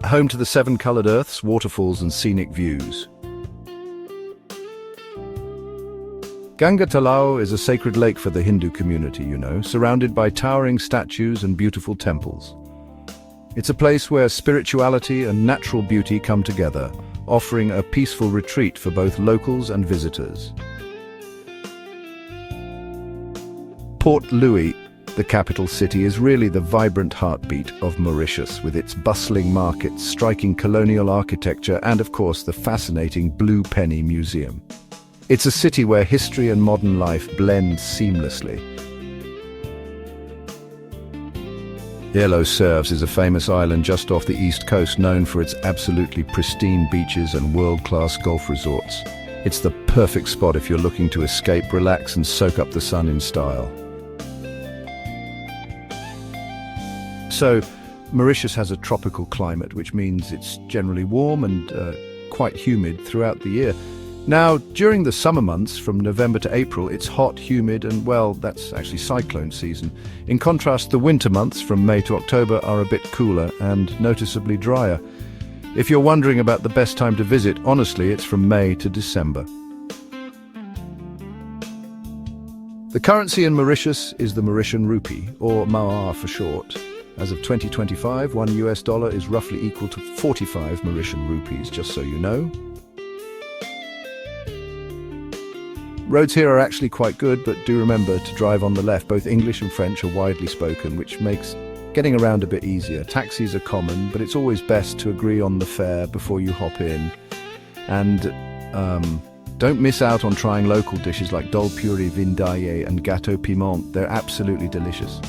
Home to the seven coloured earths, waterfalls and scenic views. Ganga Talao is a sacred lake for the Hindu community, surrounded by towering statues and beautiful temples. It's a place where spirituality and natural beauty come together, offering a peaceful retreat for both locals and visitors. Port Louis, the capital city, is really the vibrant heartbeat of Mauritius, with its bustling markets, striking colonial architecture, and of course the fascinating Blue Penny Museum. It's a city where history and modern life blend seamlessly. Île Serves is a famous island just off the east coast, known for its absolutely pristine beaches and world-class golf resorts. It's the perfect spot if you're looking to escape, relax, and soak up the sun in style. So, Mauritius has a tropical climate, which means it's generally warm and quite humid throughout the year. Now, during the summer months, from November to April, it's hot, humid, and well, that's actually cyclone season. In contrast, the winter months, from May to October, are a bit cooler and noticeably drier. If you're wondering about the best time to visit, honestly, it's from May to December. The currency in Mauritius is the Mauritian rupee, or Maur for short. As of 2025, $1 is roughly equal to 45 Mauritian rupees, just so you know. Roads here are actually quite good, but do remember to drive on the left. Both English and French are widely spoken, which makes getting around a bit easier. Taxis are common, but it's always best to agree on the fare before you hop in. And don't miss out on trying local dishes like dol puri vindaye and gâteau piment. They're absolutely delicious.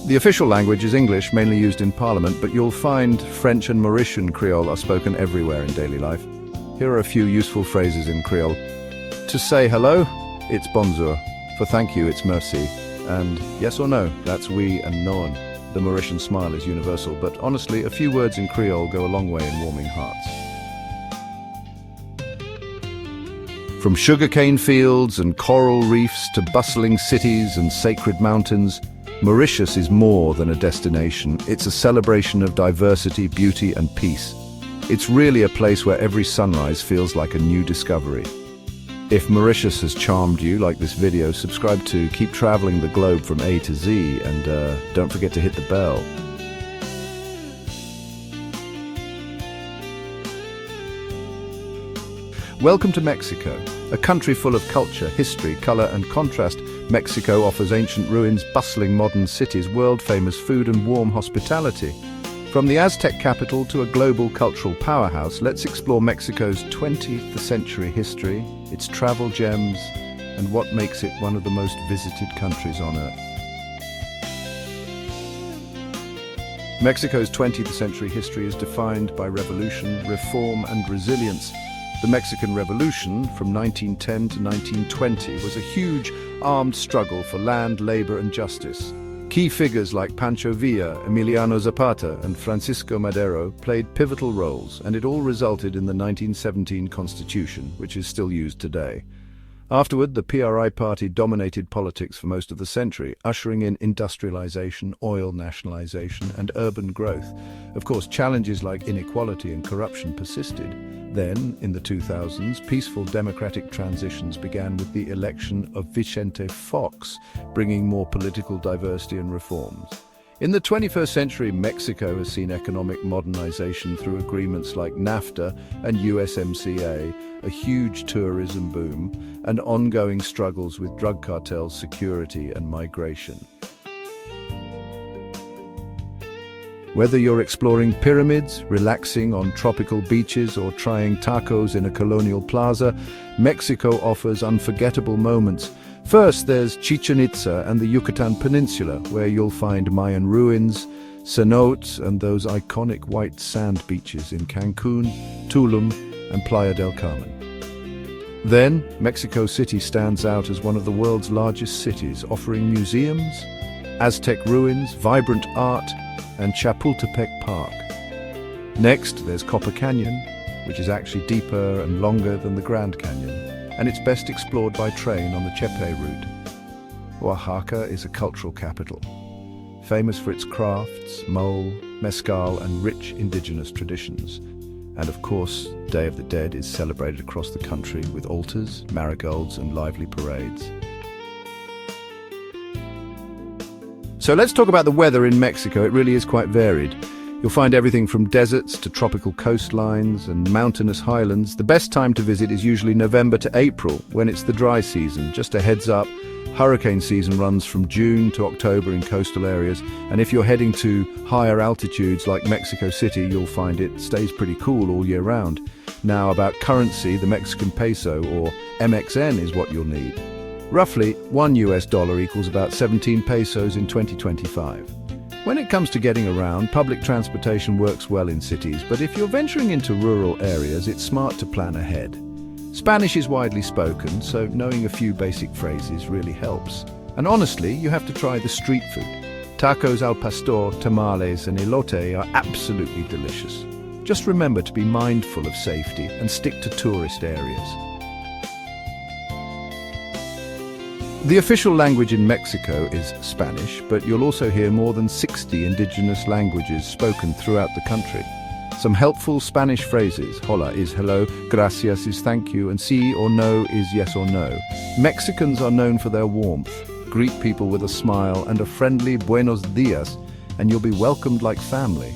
The official language is English, mainly used in Parliament, but you'll find French and Mauritian Creole are spoken everywhere in daily life. Here are a few useful phrases in Creole. To say hello, it's bonjour. For thank you, it's merci. And yes or no, that's oui and non. The Mauritian smile is universal, but honestly, a few words in Creole go a long way in warming hearts. From sugarcane fields and coral reefs to bustling cities and sacred mountains, Mauritius is more than a destination. It's a celebration of diversity, beauty, and peace. It's really a place where every sunrise feels like a new discovery. If Mauritius has charmed you, like this video, subscribe to Keep Traveling the Globe from A to Z, and don't forget to hit the bell. Welcome to Mexico, a country full of culture, history, color, and contrast. Mexico offers ancient ruins, bustling modern cities, world-famous food, and warm hospitality. From the Aztec capital to a global cultural powerhouse, let's explore Mexico's 20th century history, its travel gems, and what makes it one of the most visited countries on Earth. Mexico's 20th century history is defined by revolution, reform, and resilience. The Mexican Revolution from 1910 to 1920 was a huge armed struggle for land, labor, and justice. Key figures like Pancho Villa, Emiliano Zapata, and Francisco Madero played pivotal roles, and it all resulted in the 1917 Constitution, which is still used today. Afterward, the PRI party dominated politics for most of the century, ushering in industrialization, oil nationalization, and urban growth. Of course, challenges like inequality and corruption persisted. Then, in the 2000s, peaceful democratic transitions began with the election of Vicente Fox, bringing more political diversity and reforms. In the 21st century, Mexico has seen economic modernization through agreements like NAFTA and USMCA, a huge tourism boom, and ongoing struggles with drug cartels, security, and migration. Whether you're exploring pyramids, relaxing on tropical beaches, or trying tacos in a colonial plaza, Mexico offers unforgettable moments. First, there's Chichen Itza and the Yucatan Peninsula, where you'll find Mayan ruins, cenotes, and those iconic white sand beaches in Cancun, Tulum, and Playa del Carmen. Then, Mexico City stands out as one of the world's largest cities, offering museums, Aztec ruins, vibrant art, and Chapultepec Park. Next, there's Copper Canyon, which is actually deeper and longer than the Grand Canyon, and it's best explored by train on the Chepe route. Oaxaca is a cultural capital, famous for its crafts, mole, mezcal, and rich indigenous traditions. And of course, Day of the Dead is celebrated across the country with altars, marigolds, and lively parades. So let's talk about the weather in Mexico. It really is quite varied. You'll find everything from deserts to tropical coastlines and mountainous highlands. The best time to visit is usually November to April, when it's the dry season. Just a heads up, hurricane season runs from June to October in coastal areas. And if you're heading to higher altitudes like Mexico City, you'll find it stays pretty cool all year round. Now, about currency, the Mexican peso, or MXN, is what you'll need. Roughly, $1 equals about 17 pesos in 2025. When it comes to getting around, public transportation works well in cities, but if you're venturing into rural areas, it's smart to plan ahead. Spanish is widely spoken, so knowing a few basic phrases really helps. And honestly, you have to try the street food. Tacos al pastor, tamales, and elote are absolutely delicious. Just remember to be mindful of safety and stick to tourist areas. The official language in Mexico is Spanish, but you'll also hear more than 60 indigenous languages spoken throughout the country. Some helpful Spanish phrases: hola is hello, gracias is thank you, and sí or no is yes or no. Mexicans are known for their warmth. Greet people with a smile and a friendly buenos dias, and you'll be welcomed like family.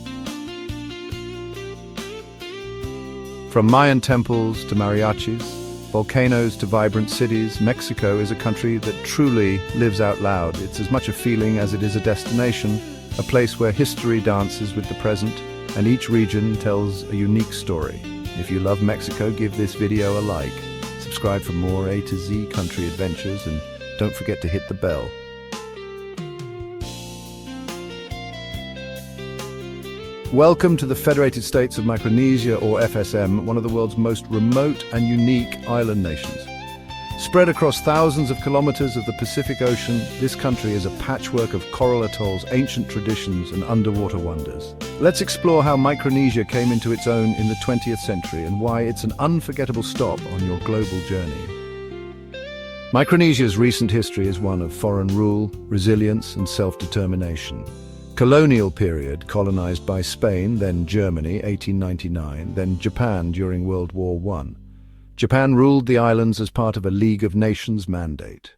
From Mayan temples to mariachis, volcanoes to vibrant cities, Mexico is a country that truly lives out loud. It's as much a feeling as it is a destination, a place where history dances with the present, and each region tells a unique story. If you love Mexico, give this video a like. Subscribe for more A to Z country adventures, and don't forget to hit the bell. Welcome to the Federated States of Micronesia, or FSM, one of the world's most remote and unique island nations. Spread across thousands of kilometers of the Pacific Ocean, this country is a patchwork of coral atolls, ancient traditions, and underwater wonders. Let's explore how Micronesia came into its own in the 20th century and why it's an unforgettable stop on your global journey. Micronesia's recent history is one of foreign rule, resilience, and self-determination. Colonial period, colonized by Spain, then Germany, 1899, then Japan during World War I. Japan ruled the islands as part of a League of Nations mandate.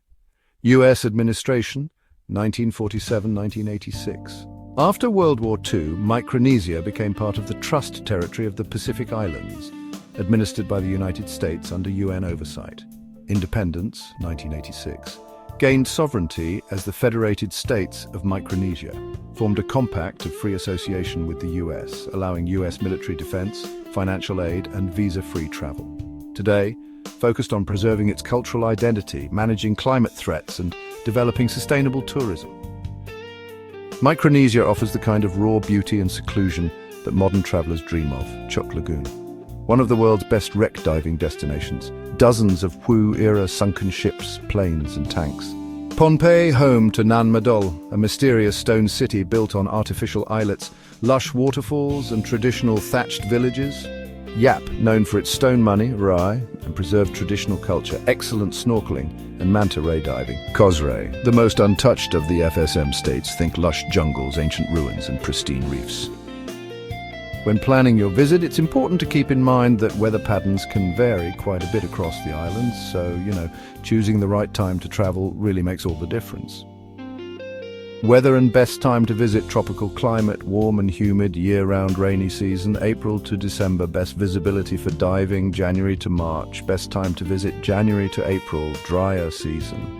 U.S. administration, 1947-1986. After World War II, Micronesia became part of the Trust Territory of the Pacific Islands, administered by the United States under UN oversight. Independence, 1986. Gained sovereignty as the Federated States of Micronesia, formed a compact of free association with the US, allowing US military defense, financial aid, and visa-free travel. Today, focused on preserving its cultural identity, managing climate threats, and developing sustainable tourism. Micronesia offers the kind of raw beauty and seclusion that modern travelers dream of. Chuuk Lagoon. one of the world's best wreck diving destinations. Dozens of Wu-era sunken ships, planes and tanks. Pohnpei, home to Nan Madol, a mysterious stone city built on artificial islets, lush waterfalls and traditional thatched villages. Yap, known for its stone money, rai, and preserved traditional culture, excellent snorkeling and manta ray diving. Kosrae, the most untouched of the FSM states, think lush jungles, ancient ruins and pristine reefs. When planning your visit, it's important to keep in mind that weather patterns can vary quite a bit across the islands, so, choosing the right time to travel really makes all the difference. Weather and best time to visit: tropical climate, warm and humid, year-round rainy season, April to December, best visibility for diving, January to March, best time to visit, January to April, drier season.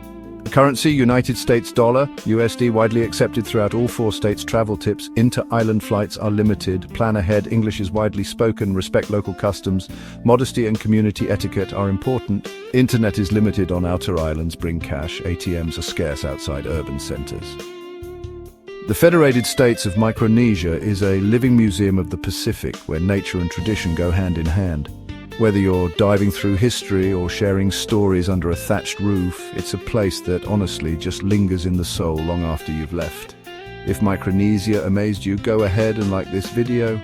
Currency: United States dollar, USD, widely accepted throughout all 4 states. Travel tips: inter-island flights are limited, plan ahead, English is widely spoken, respect local customs, modesty and community etiquette are important, internet is limited on outer islands, bring cash, ATMs are scarce outside urban centers. The Federated States of Micronesia is a living museum of the Pacific where nature and tradition go hand in hand. Whether you're diving through history or sharing stories under a thatched roof, it's a place that honestly just lingers in the soul long after you've left. If Micronesia amazed you, go ahead and like this video.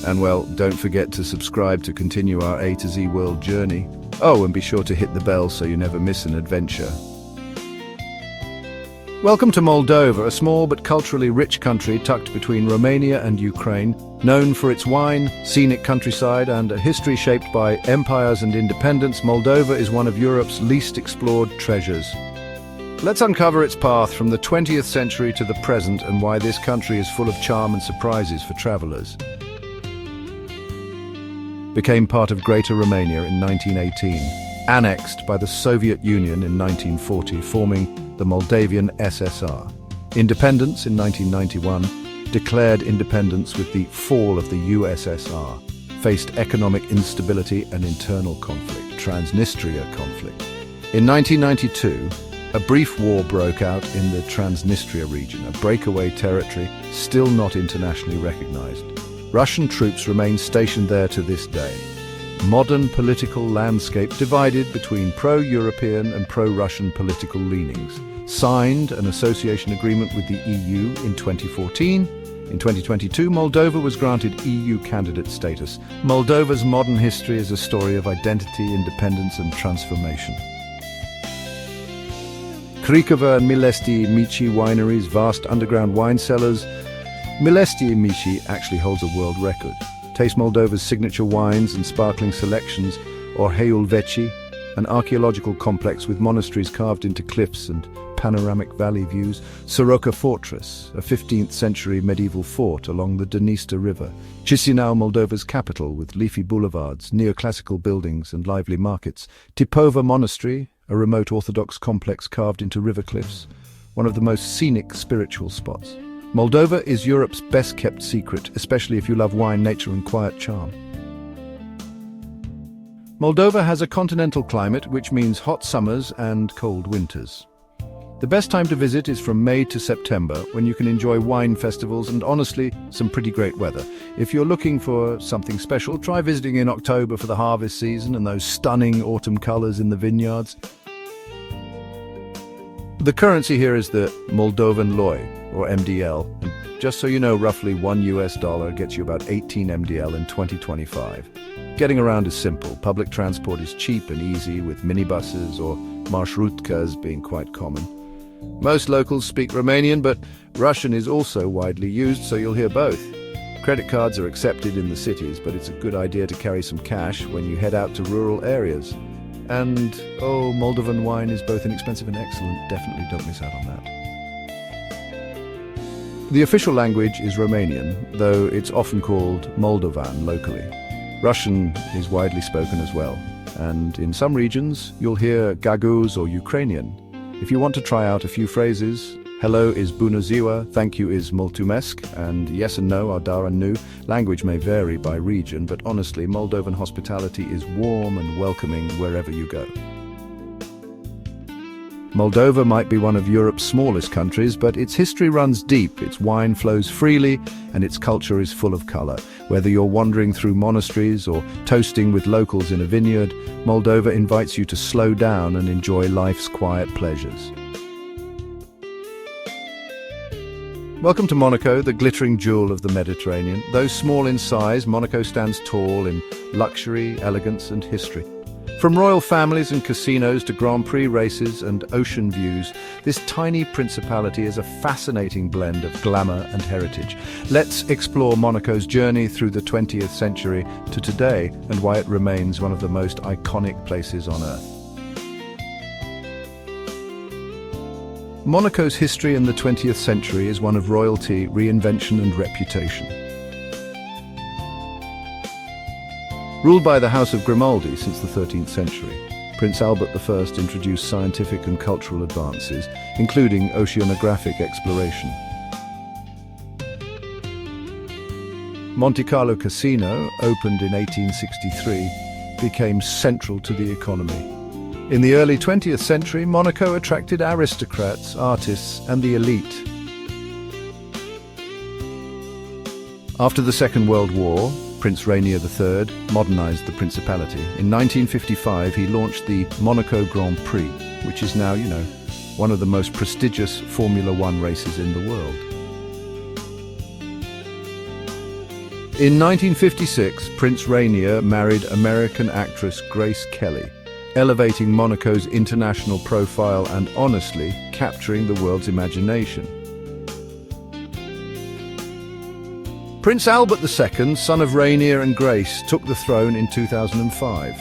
And well, don't forget to subscribe to continue our A to Z world journey. Oh, and be sure to hit the bell so you never miss an adventure. Welcome to Moldova, a small but culturally rich country tucked between Romania and Ukraine, known for its wine, scenic countryside, and a history shaped by empires and independence. Moldova is one of Europe's least explored treasures. Let's uncover its path from the 20th century to the present and why this country is full of charm and surprises for travelers. Became part of Greater Romania in 1918, annexed by the Soviet Union in 1940, forming the Moldavian SSR. Independence in 1991, declared independence with the fall of the USSR, faced economic instability and internal conflict, Transnistria conflict. In 1992, a brief war broke out in the Transnistria region, a breakaway territory still not internationally recognized. Russian troops remain stationed there to this day. Modern political landscape divided between pro-European and pro-Russian political leanings. Signed an association agreement with the EU in 2014. In 2022, Moldova was granted EU candidate status. Moldova's modern history is a story of identity, independence and transformation. Krikova and Milesti Michi wineries, vast underground wine cellars. Milesti Michi actually holds a world record. Taste Moldova's signature wines and sparkling selections, or Heul Veci, an archaeological complex with monasteries carved into cliffs and panoramic valley views. Soroka Fortress, a 15th century medieval fort along the Dniester River. Chisinau, Moldova's capital, with leafy boulevards, neoclassical buildings and lively markets. Tipova Monastery, a remote Orthodox complex carved into river cliffs, one of the most scenic spiritual spots. Moldova is Europe's best-kept secret, especially if you love wine, nature and quiet charm. Moldova has a continental climate, which means hot summers and cold winters. The best time to visit is from May to September, when you can enjoy wine festivals and, honestly, some pretty great weather. If you're looking for something special, try visiting in October for the harvest season and those stunning autumn colors in the vineyards. The currency here is the Moldovan leu, or MDL, and just so you know, roughly $1 gets you about 18 MDL in 2025. Getting around is simple. Public transport is cheap and easy, with minibuses or marshrutkas being quite common. Most locals speak Romanian, but Russian is also widely used, so you'll hear both. Credit cards are accepted in the cities, but it's a good idea to carry some cash when you head out to rural areas. And, Moldovan wine is both inexpensive and excellent. Definitely don't miss out on that. The official language is Romanian, though it's often called Moldovan locally. Russian is widely spoken as well, and in some regions you'll hear Gaguz or Ukrainian. If you want to try out a few phrases, hello is bună ziua, thank you is mulțumesc, and yes and no are dar and nu. Language may vary by region, but honestly, Moldovan hospitality is warm and welcoming wherever you go. Moldova might be one of Europe's smallest countries, but its history runs deep, its wine flows freely, and its culture is full of color. Whether you're wandering through monasteries or toasting with locals in a vineyard, Moldova invites you to slow down and enjoy life's quiet pleasures. Welcome to Monaco, the glittering jewel of the Mediterranean. Though small in size, Monaco stands tall in luxury, elegance, and history. From royal families and casinos to Grand Prix races and ocean views, this tiny principality is a fascinating blend of glamour and heritage. Let's explore Monaco's journey through the 20th century to today and why it remains one of the most iconic places on Earth. Monaco's history in the 20th century is one of royalty, reinvention, and reputation. Ruled by the House of Grimaldi since the 13th century, Prince Albert I introduced scientific and cultural advances, including oceanographic exploration. Monte Carlo Casino, opened in 1863, became central to the economy. In the early 20th century, Monaco attracted aristocrats, artists, and the elite. After the Second World War, Prince Rainier III modernized the principality. In 1955, he launched the Monaco Grand Prix, which is now, one of the most prestigious Formula One races in the world. In 1956, Prince Rainier married American actress Grace Kelly, elevating Monaco's international profile and honestly capturing the world's imagination. Prince Albert II, son of Rainier and Grace, took the throne in 2005.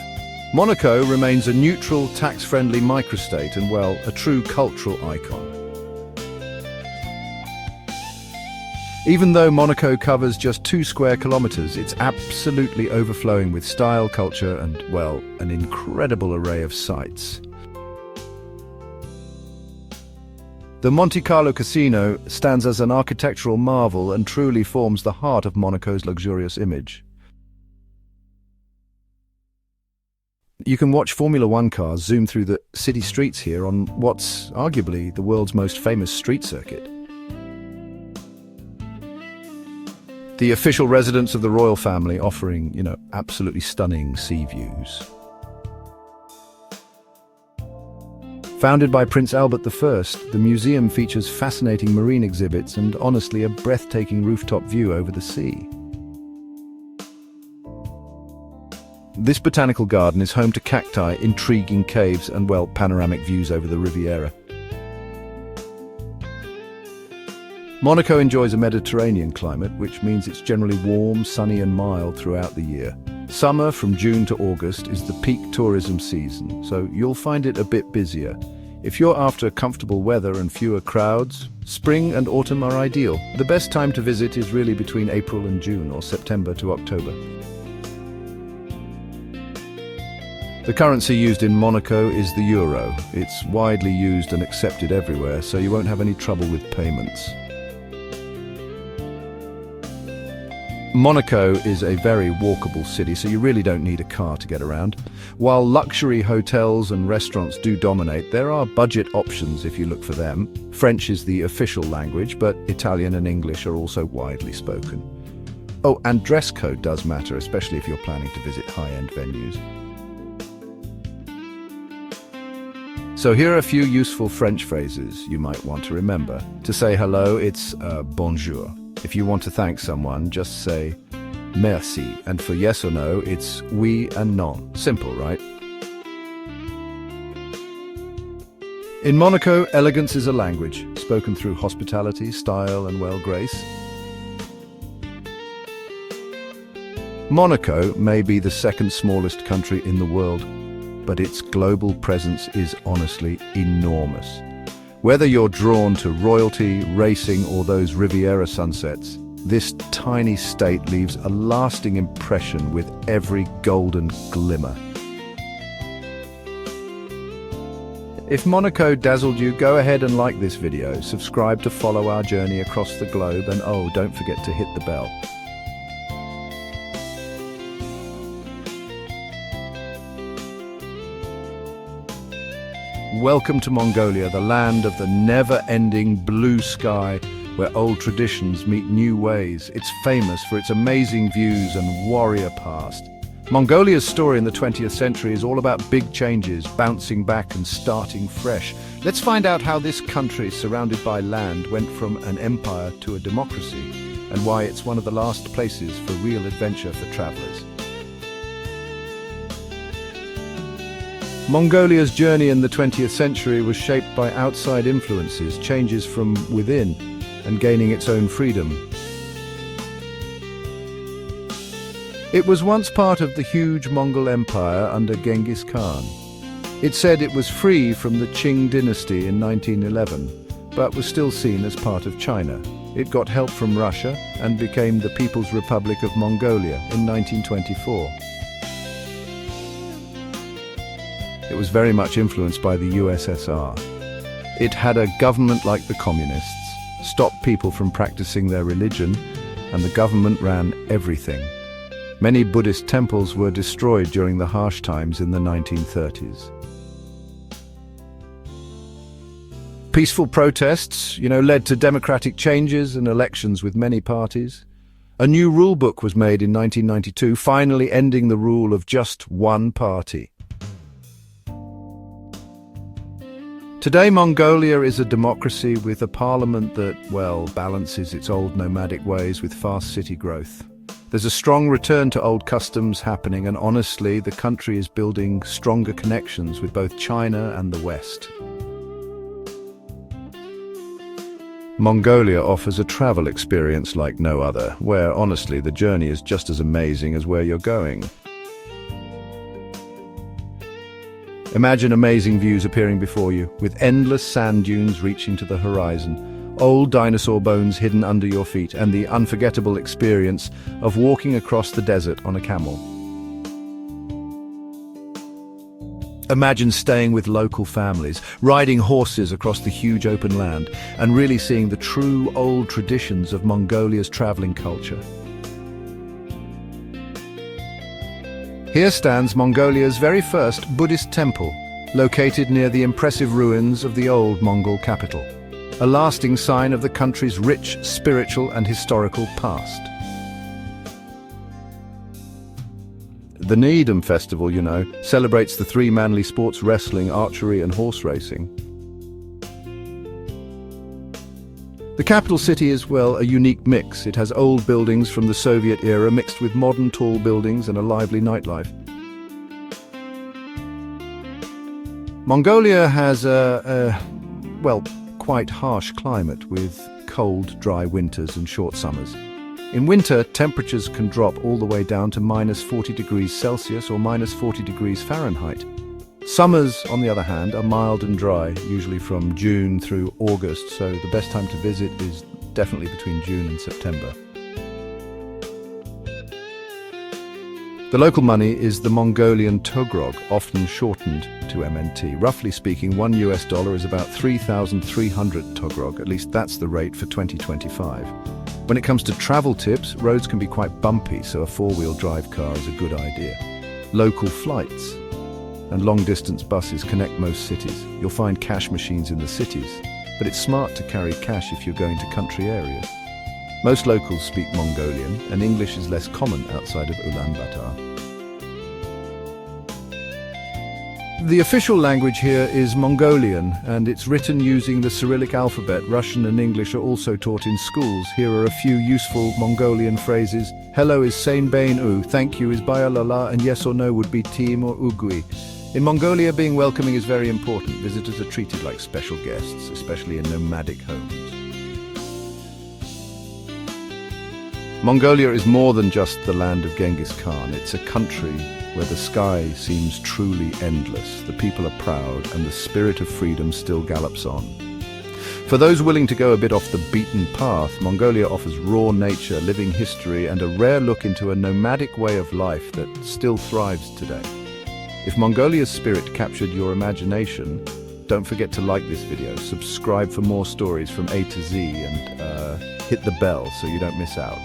Monaco remains a neutral, tax-friendly microstate and, a true cultural icon. Even though Monaco covers just 2 square kilometers, it's absolutely overflowing with style, culture, and, an incredible array of sights. The Monte Carlo Casino stands as an architectural marvel and truly forms the heart of Monaco's luxurious image. You can watch Formula One cars zoom through the city streets here on what's arguably the world's most famous street circuit. The official residence of the royal family offering, absolutely stunning sea views. Founded by Prince Albert I, the museum features fascinating marine exhibits and, honestly, a breathtaking rooftop view over the sea. This botanical garden is home to cacti, intriguing caves, and, panoramic views over the Riviera. Monaco enjoys a Mediterranean climate, which means it's generally warm, sunny, and mild throughout the year. Summer, from June to August, is the peak tourism season, so you'll find it a bit busier. If you're after comfortable weather and fewer crowds, spring and autumn are ideal. The best time to visit is really between April and June, or September to October. The currency used in Monaco is the euro. It's widely used and accepted everywhere, so you won't have any trouble with payments. Monaco is a very walkable city, so you really don't need a car to get around. While luxury hotels and restaurants do dominate, there are budget options if you look for them. French is the official language, but Italian and English are also widely spoken. Oh, and dress code does matter, especially if you're planning to visit high-end venues. So here are a few useful French phrases you might want to remember. To say hello, it's bonjour. If you want to thank someone, just say merci. And for yes or no, it's oui and non. Simple, right? In Monaco, elegance is a language, spoken through hospitality, style, and grace. Monaco may be the second smallest country in the world, but its global presence is honestly enormous. Whether you're drawn to royalty, racing, or those Riviera sunsets, this tiny state leaves a lasting impression with every golden glimmer. If Monaco dazzled you, go ahead and like this video, subscribe to follow our journey across the globe, and don't forget to hit the bell. Welcome to Mongolia, the land of the never-ending blue sky, where old traditions meet new ways. It's famous for its amazing views and warrior past. Mongolia's story in the 20th century is all about big changes, bouncing back and starting fresh. Let's find out how this country, surrounded by land, went from an empire to a democracy, and why it's one of the last places for real adventure for travelers. Mongolia's journey in the 20th century was shaped by outside influences, changes from within, and gaining its own freedom. It was once part of the huge Mongol Empire under Genghis Khan. It said it was free from the Qing dynasty in 1911, but was still seen as part of China. It got help from Russia and became the People's Republic of Mongolia in 1924. It was very much influenced by the USSR. It had a government like the communists, stopped people from practicing their religion, and the government ran everything. Many Buddhist temples were destroyed during the harsh times in the 1930s. Peaceful protests, led to democratic changes and elections with many parties. A new rule book was made in 1992, finally ending the rule of just one party. Today, Mongolia is a democracy with a parliament that, balances its old nomadic ways with fast city growth. There's a strong return to old customs happening, and honestly, the country is building stronger connections with both China and the West. Mongolia offers a travel experience like no other, where honestly, the journey is just as amazing as where you're going. Imagine amazing views appearing before you, with endless sand dunes reaching to the horizon, old dinosaur bones hidden under your feet, and the unforgettable experience of walking across the desert on a camel. Imagine staying with local families, riding horses across the huge open land, and really seeing the true old traditions of Mongolia's traveling culture. Here stands Mongolia's very first Buddhist temple, located near the impressive ruins of the old Mongol capital, a lasting sign of the country's rich spiritual and historical past. The Needham Festival, celebrates the three manly sports: wrestling, archery and horse racing. The capital city is, a unique mix. It has old buildings from the Soviet era mixed with modern tall buildings and a lively nightlife. Mongolia has quite harsh climate with cold, dry winters and short summers. In winter, temperatures can drop all the way down to -40 degrees Celsius or -40 degrees Fahrenheit. Summers, on the other hand, are mild and dry, usually from June through August, so the best time to visit is definitely between June and September. The local money is the Mongolian togrog, often shortened to MNT. Roughly speaking, $1 is about 3,300 togrog, at least that's the rate for 2025. When it comes to travel tips, roads can be quite bumpy, so a four-wheel drive car is a good idea. Local flights and long-distance buses connect most cities. You'll find cash machines in the cities, but it's smart to carry cash if you're going to country areas. Most locals speak Mongolian, and English is less common outside of Ulaanbaatar. The official language here is Mongolian, and it's written using the Cyrillic alphabet. Russian and English are also taught in schools. Here are a few useful Mongolian phrases. Hello is Sain Bain U, thank you is Bayalala, and yes or no would be Team or Ugui. In Mongolia, being welcoming is very important. Visitors are treated like special guests, especially in nomadic homes. Mongolia is more than just the land of Genghis Khan. It's a country where the sky seems truly endless. The people are proud, and the spirit of freedom still gallops on. For those willing to go a bit off the beaten path, Mongolia offers raw nature, living history, and a rare look into a nomadic way of life that still thrives today. If Mongolia's spirit captured your imagination, don't forget to like this video, subscribe for more stories from A to Z, and hit the bell so you don't miss out.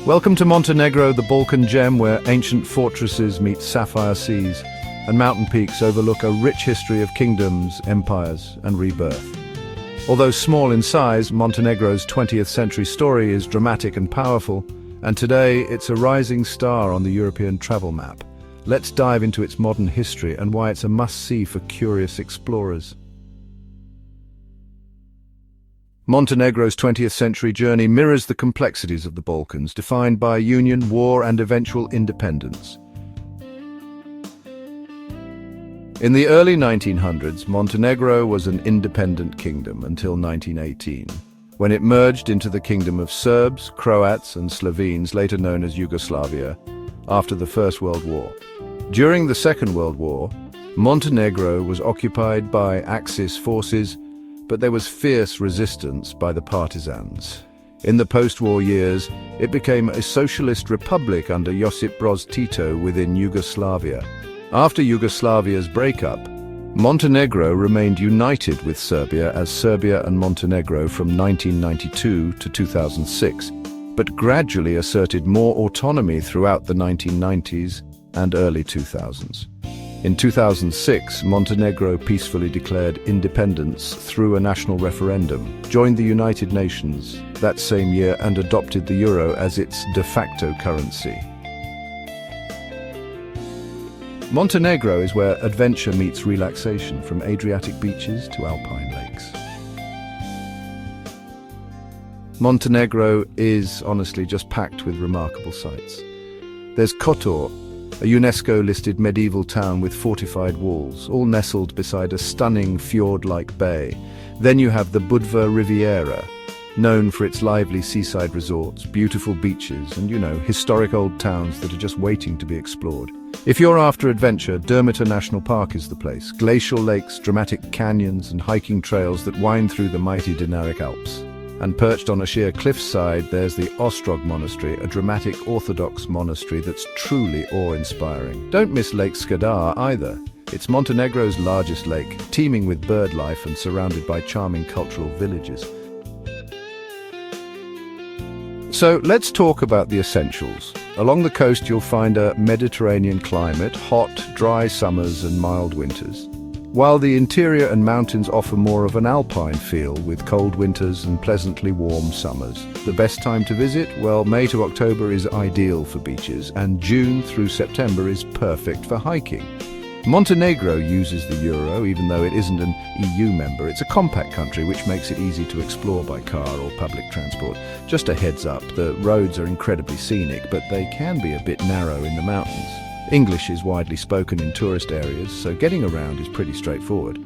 Welcome to Montenegro, the Balkan gem where ancient fortresses meet sapphire seas. and mountain peaks overlook a rich history of kingdoms, empires, and rebirth. Although small in size, Montenegro's 20th century story is dramatic and powerful, and today it's a rising star on the European travel map. Let's dive into its modern history and why it's a must-see for curious explorers. Montenegro's 20th century journey mirrors the complexities of the Balkans, defined by union, war, and eventual independence. In the early 1900s, Montenegro was an independent kingdom until 1918, when it merged into the kingdom of Serbs, Croats, and Slovenes, later known as Yugoslavia, after the First World War. During the Second World War, Montenegro was occupied by Axis forces, but there was fierce resistance by the partisans. In the post-war years, it became a socialist republic under Josip Broz Tito within Yugoslavia. After Yugoslavia's breakup, Montenegro remained united with Serbia as Serbia and Montenegro from 1992 to 2006, but gradually asserted more autonomy throughout the 1990s and early 2000s. In 2006, Montenegro peacefully declared independence through a national referendum, joined the United Nations that same year, and adopted the euro as its de facto currency. Montenegro is where adventure meets relaxation, from Adriatic beaches to alpine lakes. Montenegro is honestly just packed with remarkable sights. There's Kotor, a UNESCO-listed medieval town with fortified walls, all nestled beside a stunning fjord-like bay. Then you have the Budva Riviera, known for its lively seaside resorts, beautiful beaches, and, historic old towns that are just waiting to be explored. If you're after adventure, Dermota National Park is the place. Glacial lakes, dramatic canyons, and hiking trails that wind through the mighty Dinaric Alps. And perched on a sheer cliffside, there's the Ostrog Monastery, a dramatic Orthodox monastery that's truly awe-inspiring. Don't miss Lake Skadar either. It's Montenegro's largest lake, teeming with bird life and surrounded by charming cultural villages. So let's talk about the essentials. Along the coast you'll find a Mediterranean climate, hot, dry summers and mild winters, while the interior and mountains offer more of an alpine feel with cold winters and pleasantly warm summers. The best time to visit? Well, May to October is ideal for beaches, and June through September is perfect for hiking. Montenegro uses the euro, even though it isn't an EU member. It's a compact country, which makes it easy to explore by car or public transport. Just a heads up, the roads are incredibly scenic, but they can be a bit narrow in the mountains. English is widely spoken in tourist areas, so getting around is pretty straightforward.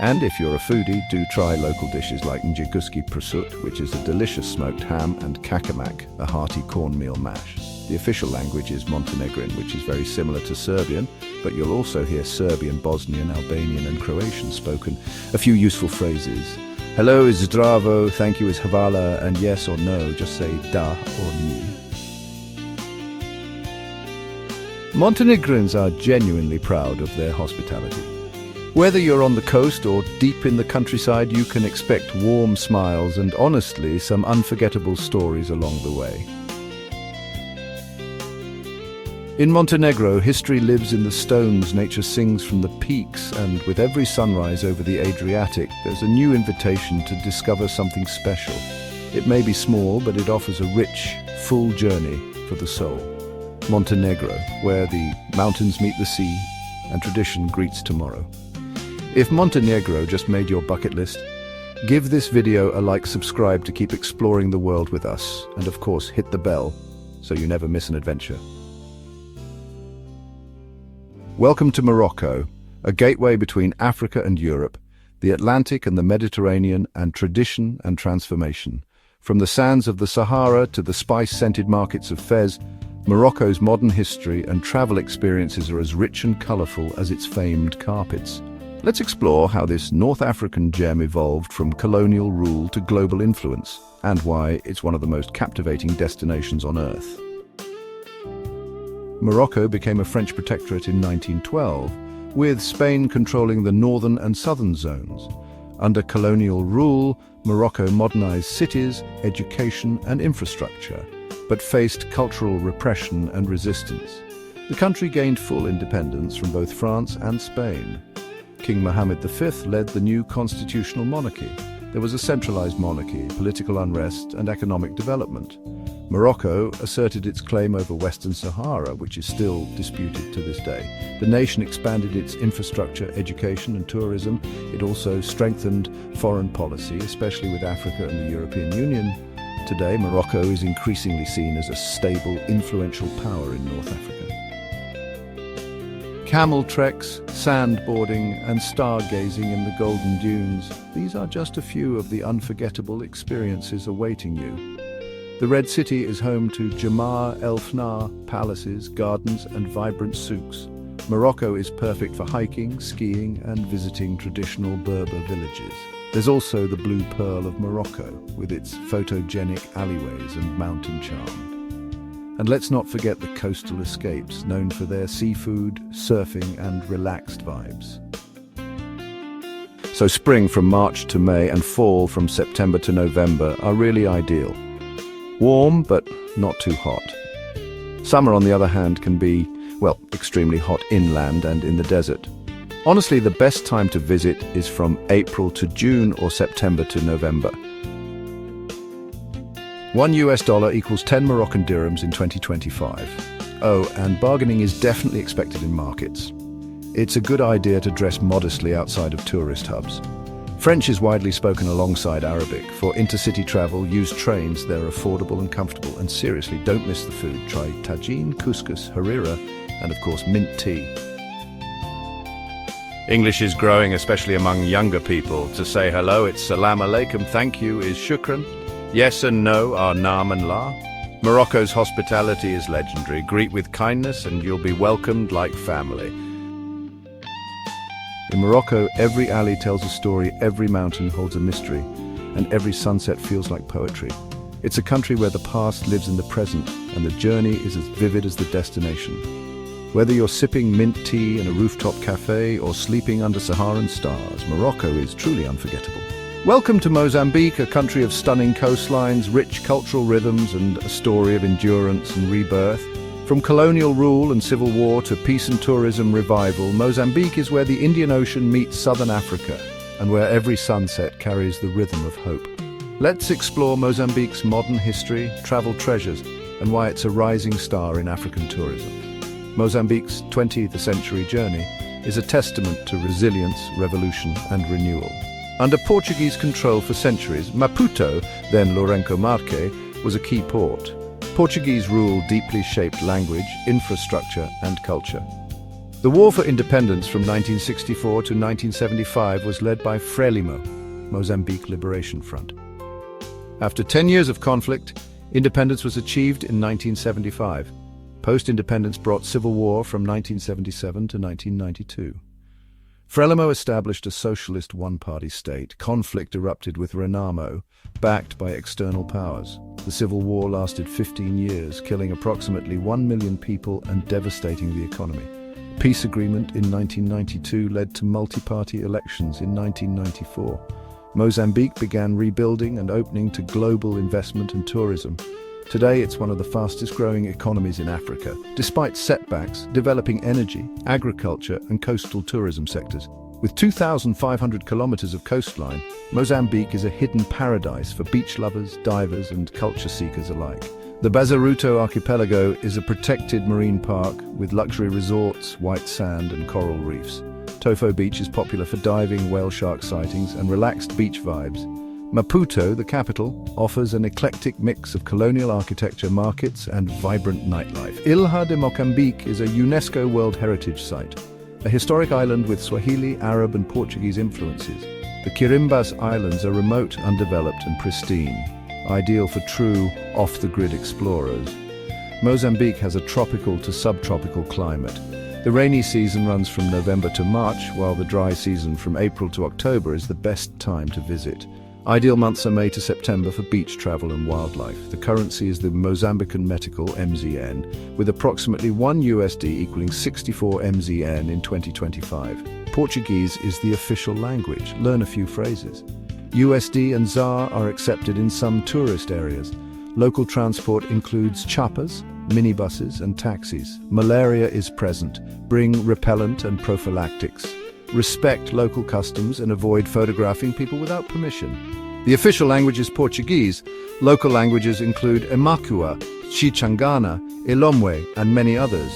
And if you're a foodie, do try local dishes like njiguski prosut, which is a delicious smoked ham, and kakamak, a hearty cornmeal mash. The official language is Montenegrin, which is very similar to Serbian, but you'll also hear Serbian, Bosnian, Albanian and Croatian spoken. A few useful phrases. Hello is zdravo, thank you is hvala, and yes or no, just say da or ni. Montenegrins are genuinely proud of their hospitality. Whether you're on the coast or deep in the countryside, you can expect warm smiles and, honestly, some unforgettable stories along the way. In Montenegro, history lives in the stones, nature sings from the peaks, and with every sunrise over the Adriatic, there's a new invitation to discover something special. It may be small, but it offers a rich, full journey for the soul. Montenegro, where the mountains meet the sea and tradition greets tomorrow. If Montenegro just made your bucket list, give this video a like, subscribe to keep exploring the world with us, and of course hit the bell so you never miss an adventure. Welcome to Morocco, a gateway between Africa and Europe, the Atlantic and the Mediterranean, and tradition and transformation. From the sands of the Sahara to the spice-scented markets of Fez, Morocco's modern history and travel experiences are as rich and colourful as its famed carpets. Let's explore how this North African gem evolved from colonial rule to global influence, and why it's one of the most captivating destinations on Earth. Morocco became a French protectorate in 1912, with Spain controlling the northern and southern zones. Under colonial rule, Morocco modernized cities, education and infrastructure, but faced cultural repression and resistance. The country gained full independence from both France and Spain. King Mohammed V led the new constitutional monarchy. There was a centralized monarchy, political unrest, and economic development. Morocco asserted its claim over Western Sahara, which is still disputed to this day. The nation expanded its infrastructure, education, and tourism. It also strengthened foreign policy, especially with Africa and the European Union. Today, Morocco is increasingly seen as a stable, influential power in North Africa. Camel treks, sandboarding, and stargazing in the Golden Dunes. These are just a few of the unforgettable experiences awaiting you. The Red City is home to Jamar El Fnar, palaces, gardens, and vibrant souks. Morocco is perfect for hiking, skiing, and visiting traditional Berber villages. There's also the Blue Pearl of Morocco, with its photogenic alleyways and mountain charm. And let's not forget the coastal escapes, known for their seafood, surfing, and relaxed vibes. So spring from March to May and fall from September to November are really ideal. Warm, but not too hot. Summer, on the other hand, can be, well, extremely hot inland and in the desert. Honestly, the best time to visit is from April to June or September to November. $1 equals 10 Moroccan dirhams in 2025. Oh, and bargaining is definitely expected in markets. It's a good idea to dress modestly outside of tourist hubs. French is widely spoken alongside Arabic. For intercity travel, use trains. They're affordable and comfortable. And seriously, don't miss the food. Try tagine, couscous, harira, and of course, mint tea. English is growing, especially among younger people. To say hello, it's salam alaikum, thank you is shukran. Yes and no are naam and la. Morocco's hospitality is legendary. Greet with kindness and you'll be welcomed like family. In Morocco, every alley tells a story, every mountain holds a mystery, and every sunset feels like poetry. It's a country where the past lives in the present, and the journey is as vivid as the destination. Whether you're sipping mint tea in a rooftop cafe or sleeping under Saharan stars, Morocco is truly unforgettable. Welcome to Mozambique, a country of stunning coastlines, rich cultural rhythms, and a story of endurance and rebirth. From colonial rule and civil war to peace and tourism revival, Mozambique is where the Indian Ocean meets southern Africa, and where every sunset carries the rhythm of hope. Let's explore Mozambique's modern history, travel treasures, and why it's a rising star in African tourism. Mozambique's 20th century journey is a testament to resilience, revolution, and renewal. Under Portuguese control for centuries, Maputo, then Lourenço Marque, was a key port. Portuguese rule deeply shaped language, infrastructure, and culture. The war for independence from 1964 to 1975 was led by Frelimo, Mozambique Liberation Front. After 10 years of conflict, independence was achieved in 1975. Post-independence brought civil war from 1977 to 1992. Frelimo established a socialist one-party state. Conflict erupted with Renamo, backed by external powers. The civil war lasted 15 years, killing approximately 1 million people and devastating the economy. Peace agreement in 1992 led to multi-party elections in 1994. Mozambique began rebuilding and opening to global investment and tourism. Today, it's one of the fastest-growing economies in Africa, despite setbacks, developing energy, agriculture, and coastal tourism sectors. With 2,500 kilometers of coastline, Mozambique is a hidden paradise for beach lovers, divers, and culture seekers alike. The Bazaruto archipelago is a protected marine park with luxury resorts, white sand, and coral reefs. Tofo Beach is popular for diving, whale shark sightings, and relaxed beach vibes. Maputo, the capital, offers an eclectic mix of colonial architecture, markets, and vibrant nightlife. Ilha de Moçambique is a UNESCO World Heritage Site, a historic island with Swahili, Arab, and Portuguese influences. The Quirimbas Islands are remote, undeveloped, and pristine, ideal for true, off-the-grid explorers. Mozambique has a tropical to subtropical climate. The rainy season runs from November to March, while the dry season from April to October is the best time to visit. Ideal months are May to September for beach travel and wildlife. The currency is the Mozambican Metical, MZN, with approximately $1 equaling 64 MZN in 2025. Portuguese is the official language. Learn a few phrases. USD and ZAR are accepted in some tourist areas. Local transport includes chapas, minibuses and taxis. Malaria is present. Bring repellent and prophylactics. Respect local customs and avoid photographing people without permission. The official language is Portuguese. Local languages include Emakua, Chichangana, Ilomwe, and many others.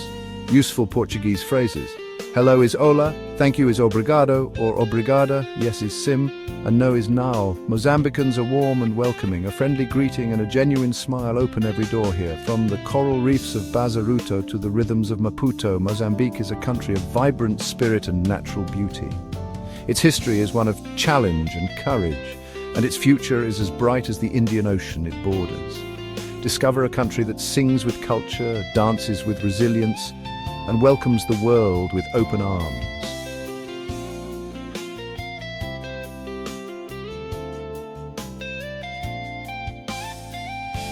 Useful Portuguese phrases. Hello is hola, thank you is obrigado or obrigada, yes is sim, and no is nao. Mozambicans are warm and welcoming. A friendly greeting and a genuine smile open every door here. From the coral reefs of Bazaruto to the rhythms of Maputo, Mozambique is a country of vibrant spirit and natural beauty. Its history is one of challenge and courage, and its future is as bright as the Indian Ocean it borders. Discover a country that sings with culture, dances with resilience, and welcomes the world with open arms.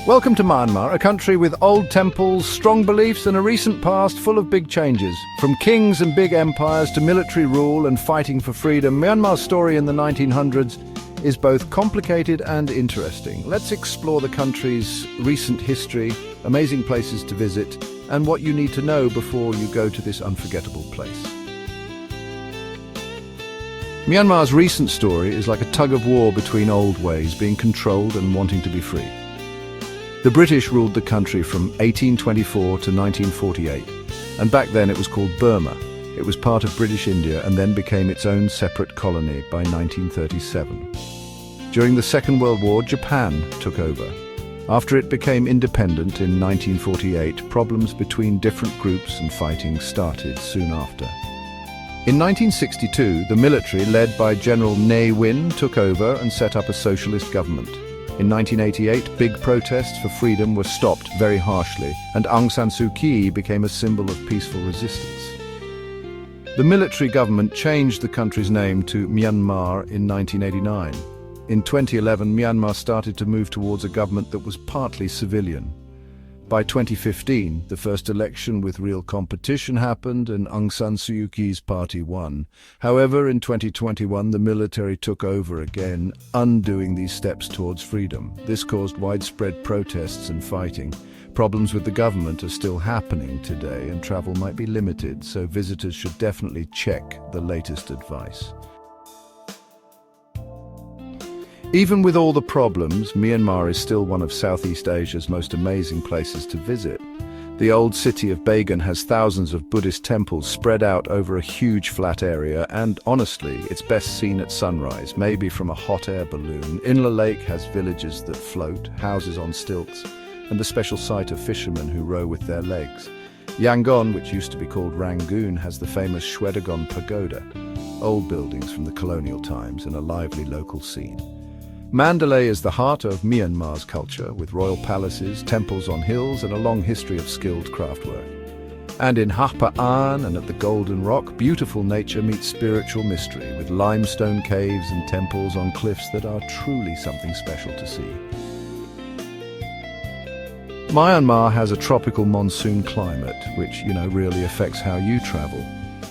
Welcome to Myanmar, a country with old temples, strong beliefs, and a recent past full of big changes. From kings and big empires to military rule and fighting for freedom, Myanmar's story in the 1900s is both complicated and interesting. Let's explore the country's recent history, amazing places to visit, and what you need to know before you go to this unforgettable place. Myanmar's recent story is like a tug-of-war between old ways, being controlled and wanting to be free. The British ruled the country from 1824 to 1948, and back then it was called Burma. It was part of British India and then became its own separate colony by 1937. During the Second World War, Japan took over. After it became independent in 1948, problems between different groups and fighting started soon after. In 1962, the military, led by General Ne Win, took over and set up a socialist government. In 1988, big protests for freedom were stopped very harshly, and Aung San Suu Kyi became a symbol of peaceful resistance. The military government changed the country's name to Myanmar in 1989. In 2011, Myanmar started to move towards a government that was partly civilian. By 2015, the first election with real competition happened and Aung San Suu Kyi's party won. However, in 2021, the military took over again, undoing these steps towards freedom. This caused widespread protests and fighting. Problems with the government are still happening today and travel might be limited, so visitors should definitely check the latest advice. Even with all the problems, Myanmar is still one of Southeast Asia's most amazing places to visit. The old city of Bagan has thousands of Buddhist temples spread out over a huge flat area, and honestly, it's best seen at sunrise, maybe from a hot air balloon. Inla Lake has villages that float, houses on stilts, and the special sight of fishermen who row with their legs. Yangon, which used to be called Rangoon, has the famous Shwedagon Pagoda, old buildings from the colonial times and a lively local scene. Mandalay is the heart of Myanmar's culture, with royal palaces, temples on hills, and a long history of skilled craftwork. And in Hapa An and at the Golden Rock, beautiful nature meets spiritual mystery, with limestone caves and temples on cliffs that are truly something special to see. Myanmar has a tropical monsoon climate, which, really affects how you travel.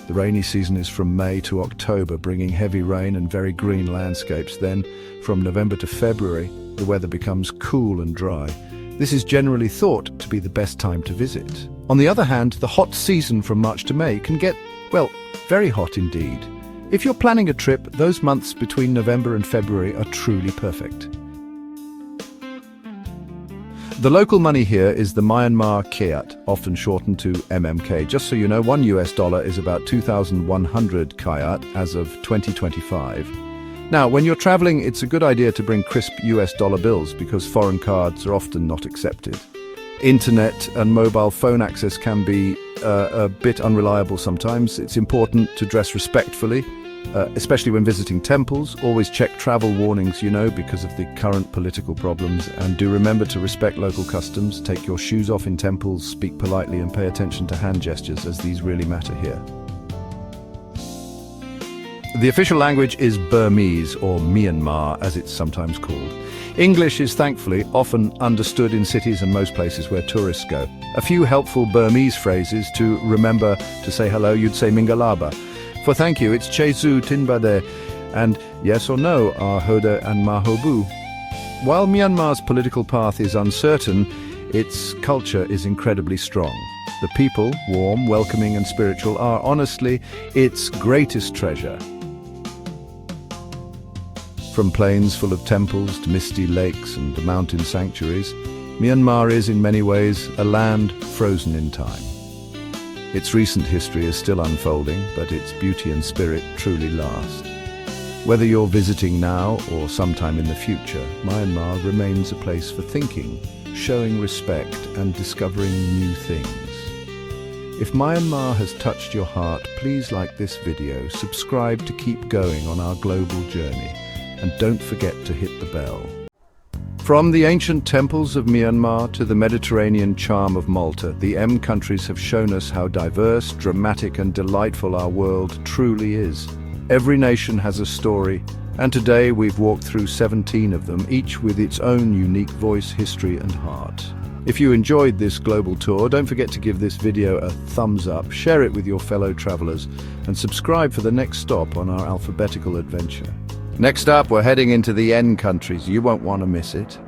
The rainy season is from May to October, bringing heavy rain and very green landscapes. Then, from November to February, the weather becomes cool and dry. This is generally thought to be the best time to visit. On the other hand, the hot season from March to May can get, very hot indeed. If you're planning a trip, those months between November and February are truly perfect. The local money here is the Myanmar Kyat, often shortened to MMK. Just so you know, $1 is about 2,100 Kyat as of 2025. Now, when you're traveling, it's a good idea to bring crisp US dollar bills because foreign cards are often not accepted. Internet and mobile phone access can be a bit unreliable sometimes. It's important to dress respectfully, especially when visiting temples. Always check travel warnings, because of the current political problems. And do remember to respect local customs. Take your shoes off in temples, speak politely, and pay attention to hand gestures, as these really matter here. The official language is Burmese, or Myanmar, as it's sometimes called. English is thankfully often understood in cities and most places where tourists go. A few helpful Burmese phrases to remember to say hello. You'd say Mingalaba. For thank you, it's Chezu Tinbade, and yes or no are Hoda and Mahobu. While Myanmar's political path is uncertain, Its culture is incredibly strong. The people, warm, welcoming and spiritual, are honestly its greatest treasure. From plains full of temples to misty lakes and mountain sanctuaries, Myanmar is in many ways a land frozen in time. Its recent history is still unfolding, but its beauty and spirit truly last. Whether you're visiting now or sometime in the future, Myanmar remains a place for thinking, showing respect and discovering new things. If Myanmar has touched your heart, please like this video, subscribe to keep going on our global journey, and don't forget to hit the bell. From the ancient temples of Myanmar to the Mediterranean charm of Malta, the M countries have shown us how diverse, dramatic and delightful our world truly is. Every nation has a story, and today we've walked through 17 of them, each with its own unique voice, history and heart. If you enjoyed this global tour, don't forget to give this video a thumbs up, share it with your fellow travelers, and subscribe for the next stop on our alphabetical adventure. Next up, we're heading into the N countries. You won't want to miss it.